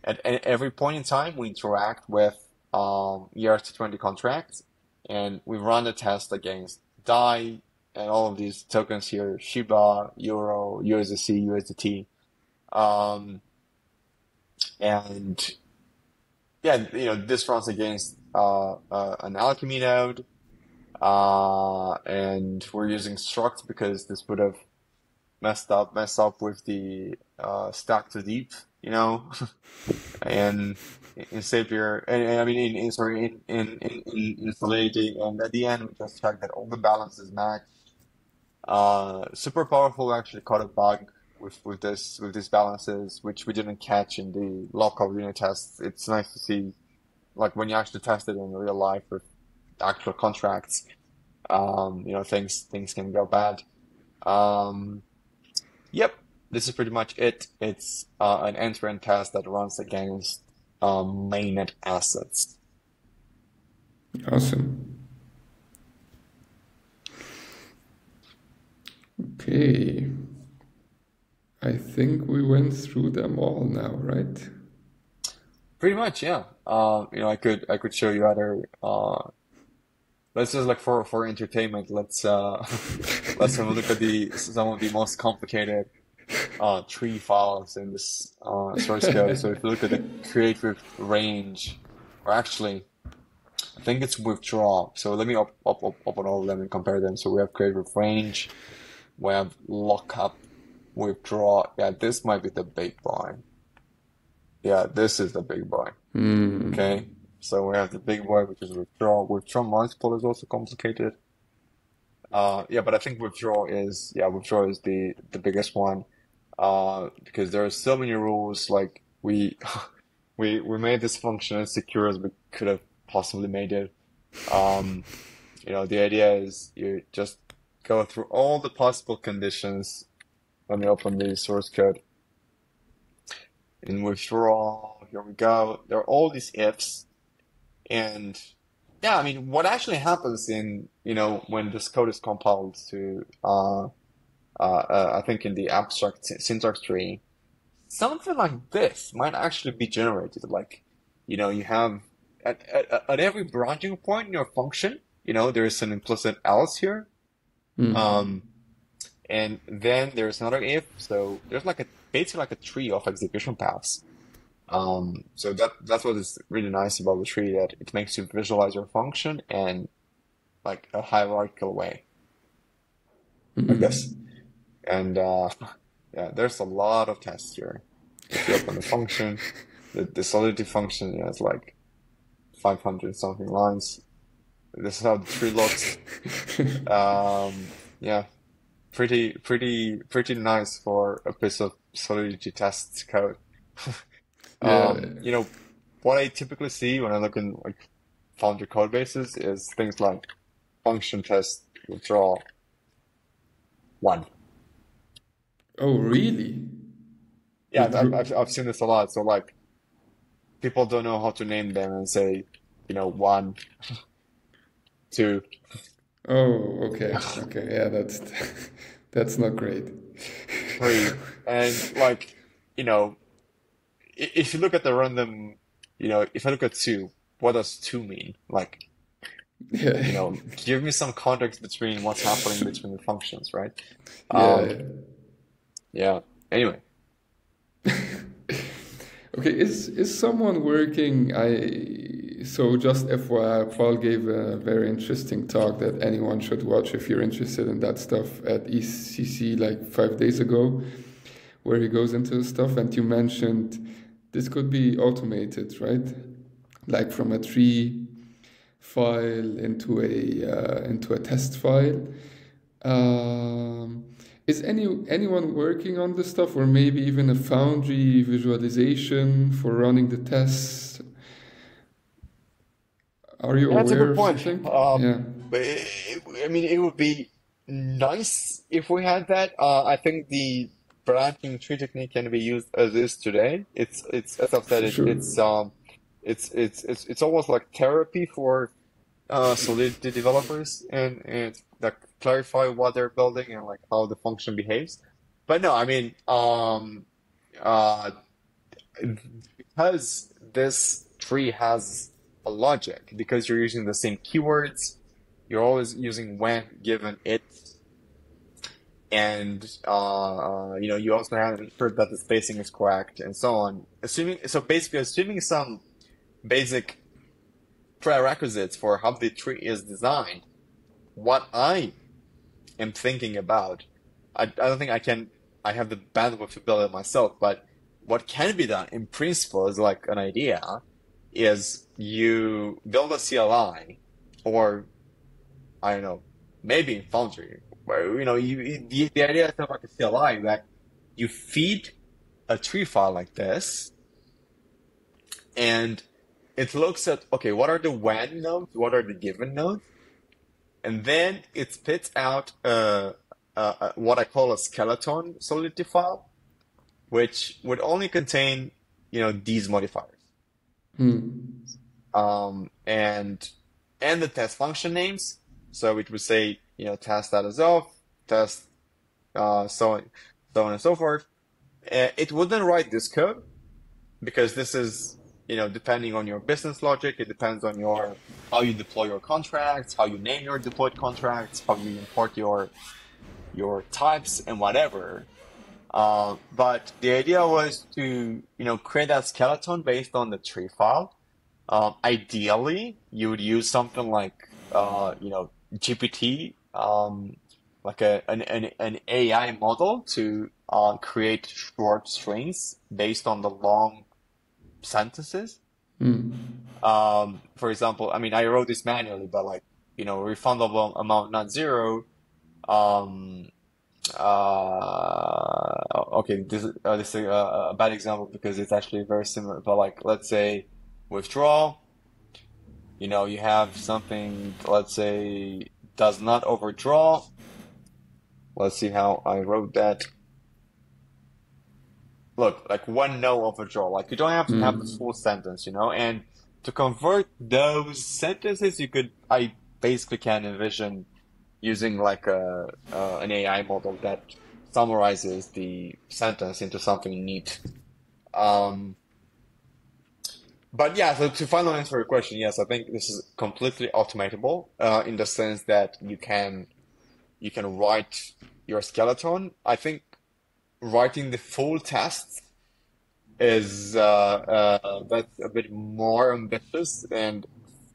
At every point in time, we interact with ERC20 contracts, and we run the test against DAI and all of these tokens here, Shiba, Euro, USDC, USDT. Um, and yeah, this runs against an Alchemy node, and we're using struct because this would have messed up with the stack to deep, and in Sablier, and I mean, sorry, in Solidity, and at the end, we just checked that all the balances match. Super powerful actually caught a bug with these balances, which we didn't catch in the local unit tests. It's nice to see, like when you actually test it in real life with actual contracts, things can go bad. Um, yep, this is pretty much it. It's an end-to-end test that runs against mainnet assets. Awesome. Okay. I think we went through them all now, right? Pretty much, yeah. I could show you other. Let's just like for entertainment. Let's let's have a look at the some of the most complicated tree files in this source code. So if you look at the create with range, or actually, I think it's withdraw. So let me open all of them and compare them. So we have create with range, we have lockup, withdraw. Yeah, this might be the big boy. Yeah, this is the big boy. Hmm. Okay. So we have the big boy, which is withdraw. Withdraw multiple is also complicated. Yeah, but I think withdraw is the biggest one. Because there are so many rules. Like we we made this function as secure as we could have possibly made it. Um, the idea is you just go through all the possible conditions when you open the source code. In withdraw, here we go. There are all these ifs, and yeah, I mean, what actually happens in when this code is compiled to I think in the abstract syntax tree, something like this might actually be generated. Like, you have at every branching point in your function, there is an implicit else here. Hmm. Um, and then there's another if. So there's like basically like a tree of execution paths. So that's what is really nice about the tree, that it makes you visualize your function in like a hierarchical way, like this. Hmm. And yeah, there's a lot of tests here. If you open the function, the solidity function, it's like 500 something lines. This is how the tree looks. Yeah, pretty nice for a piece of solidity test code. Yeah. You know, what I typically see when I look in like Foundry code bases is things like function test withdraw one. Oh, really? yeah, I've seen this a lot. So like people don't know how to name them and say, one, two, Oh, okay, okay, yeah, that's that's not great. three, and like, you know, if you look at the random, if I look at two, what does two mean? Like, Yeah, give me some context between what's happening between the functions, right? Um, yeah. yeah. Anyway, Okay, is someone working? So just FYI, Paul gave a very interesting talk that anyone should watch if you're interested in that stuff at ECC like 5 days ago, where he goes into the stuff, and you mentioned this could be automated, right? Like from a tree file into a test file. Um, is anyone working on this stuff, or maybe even a Foundry visualization for running the tests? Are you that's a aware good of point. something? Yeah, But I mean, it would be nice if we had that. I think the branching tree technique can be used as is today. It's as I've said, for sure. it's almost like therapy for Solidity developers and like clarify what they're building and like how the function behaves. But no, I mean, uh, because this tree has a logic, because you're using the same keywords, you're always using when given it, and you also have to ensure that the spacing is correct and so on. Basically assuming some basic prerequisites for how the tree is designed. What I am thinking about, I don't think I have the bandwidth to build it myself, but what can be done in principle is like an idea is you build a CLI or I don't know, maybe in Foundry, where the idea is not like a CLI that you feed a tree file like this and it looks at, okay, what are the when nodes? What are the given nodes? And then it spits out what I call a skeleton Solidity file, which would only contain, these modifiers. Hmm. And the test function names. So it would say, test status of, test, so on and so forth. It wouldn't write this code because this is, depending on your business logic, it depends on how you deploy your contracts, how you name your deployed contracts, how you import your types and whatever. But the idea was to, create that skeleton based on the tree file. Ideally, you would use something like, GPT, like an AI model to create short strings based on the long sentences. Hmm. For example, I mean, I wrote this manually, but like, refundable amount not zero. Um, okay, this is a bad example because it's actually very similar. But like, let's say withdrawal, you have something, let's say, does not overdraw. Let's see how I wrote that. Look, like one no overdraw. Like you don't have to have the Hmm. full sentence, and to convert those sentences, I basically can envision using like an AI model that summarizes the sentence into something neat. Um, but yeah, so to finally answer your question, yes, I think this is completely automatable, in the sense that you can write your skeleton. I think writing the full test is that's a bit more ambitious and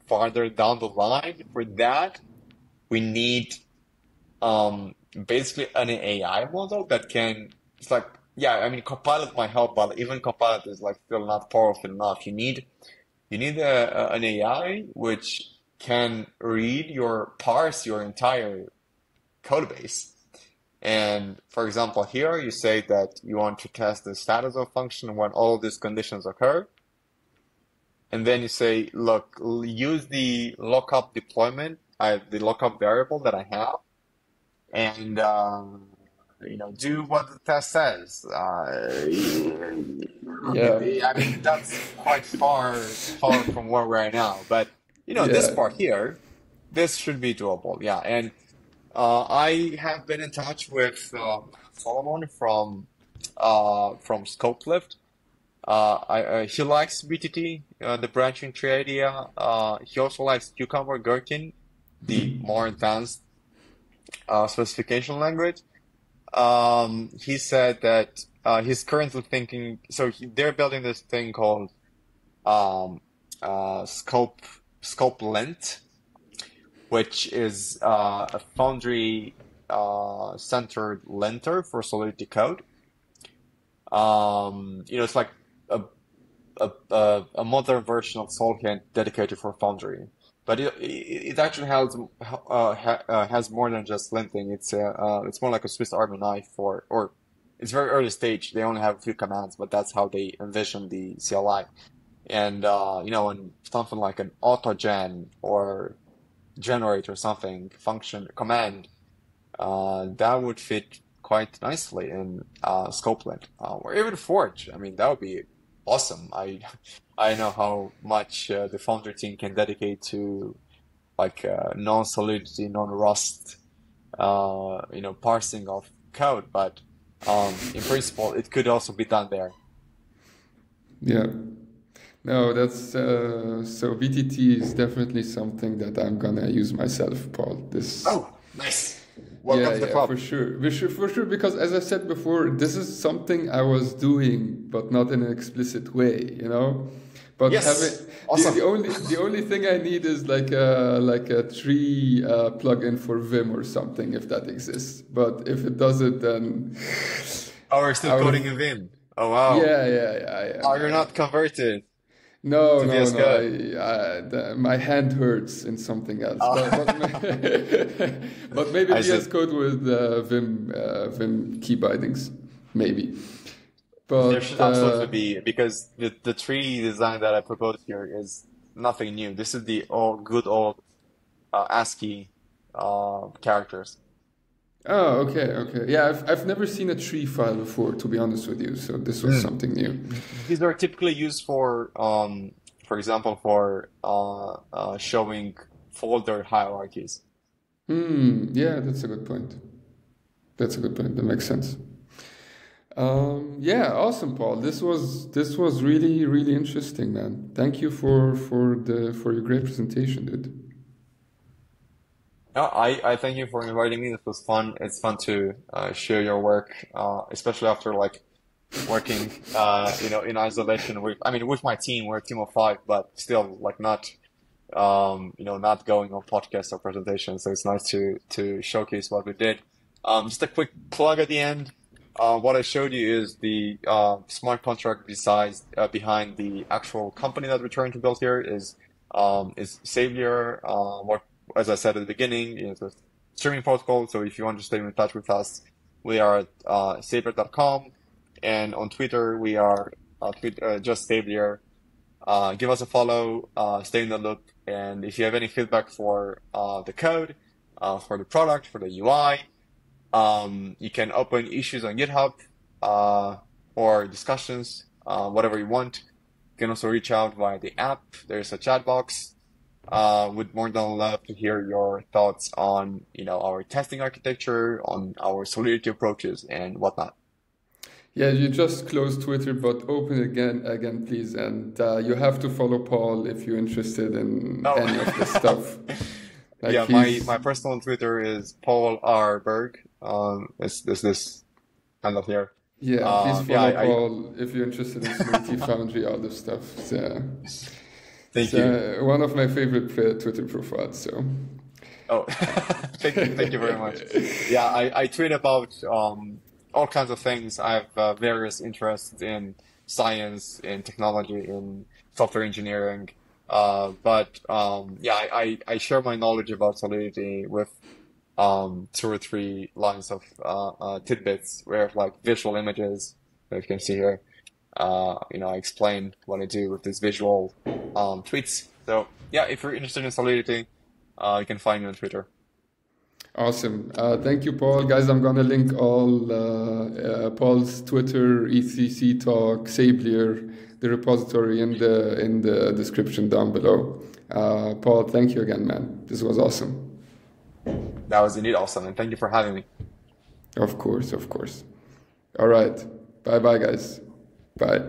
farther down the line. For that, we need basically an AI model that can. It's like, yeah, I mean, Copilot might help, but even Copilot is like still not powerful enough. You need an AI which can parse your entire code base. And for example, here you say that you want to test the status of function when all of these conditions occur. And then you say, look, use the lookup deployment, the lookup variable that I have, and do what the test says. Yeah, I mean, that's quite far from where we're at now. But this yeah. part here, this should be doable. Yeah, and I have been in touch with Solomon from Scopelift. He likes BTT, the branching tree idea. He also likes Cucumber Gherkin, the more advanced specification language. He said that he's currently thinking, so they're building this thing called um, scope length, which is a foundry centered linter for Solidity code. It's like a a modern version of Solheim dedicated for Foundry. But it actually has more than just linting. It's more like a Swiss Army knife or it's very early stage. They only have a few commands, but that's how they envision the CLI. And when something like an autogen or generate or something function command, that would fit quite nicely in Scopeland or even Forge. I mean, that would be awesome. I know how much the Foundry team can dedicate to like non-solidity, non-rust, parsing of code, but in principle, it could also be done there. Yeah. No, that's so VTT is definitely something that I'm gonna use myself, Paul. This, Oh, nice. yeah, Welcome to the yeah, club. for sure, because as I said before, this is something I was doing, but not in an explicit way, you know. But having Yes, awesome. the only thing I need is like a tree plugin for Vim or something if that exists. But if it doesn't, then Oh, we're still I coding would. in Vim. Oh, wow. Yeah, yeah, yeah, I Oh, am. I you're am. not converted No, to no, VS no. Code. My hand hurts in something else, Oh, but maybe I see. VS Code with Vim key bindings, maybe. There But should absolutely be, because the tree design that I proposed here is nothing new. This is the good old ASCII characters. oh, okay, okay. Yeah, I've never seen a tree file before, to be honest with you. So this was Mm. something new. These are typically used for example, for showing folder hierarchies. Hmm. Yeah, that's a good point. That's a good point. That makes sense. Yeah, awesome, Paul. This was really really interesting, man. Thank you for your great presentation, dude. No, I thank you for inviting me. This was fun. It's fun to share your work, especially after like working, in isolation I mean, with my team. We're a team of five, but still, like, not going on podcasts or presentations. So it's nice to showcase what we did. Just a quick plug at the end. What I showed you is the smart contract besides behind the actual company that we're trying to build here is Sablier. What As I said at the beginning, it's a streaming protocol. So if you want to stay in touch with us, we are at sablier.com, and on Twitter we are just Sablier. Give us a follow, stay in the loop, and if you have any feedback for the code, for the product, for the UI, you can open issues on GitHub or discussions, whatever you want. You can also reach out via the app. There's a chat box. Would more than love to hear your thoughts on, our testing architecture, on our Solidity approaches, and whatnot. Yeah, you just closed Twitter, but open it again, please. And you have to follow Paul if you're interested in Oh, any of this stuff. Like yeah. My he's, personal Twitter is Paul R. Berg. It's this kind of here. yeah, please Yeah. follow Paul if you're interested in Solidity Foundry, all this stuff. It's Thank you. one of my favorite Twitter profiles. So, Oh, thank you very much. Yeah, I tweet about all kinds of things. I have various interests in science, in technology, in software engineering. But yeah, I share my knowledge about Solidity with two or three lines of tidbits where like visual images that you can see here. I explain what I do with these visual tweets. So yeah, if you're interested in Solidity, you can find me on Twitter. Awesome. Thank you, Paul. Guys, I'm gonna link all Paul's Twitter, ECC Talk, Sablier, the repository in the description down below. Paul, thank you again, man. This was awesome. That was indeed awesome, and thank you for having me. Of course, of course. All right. Bye bye, guys. Bye.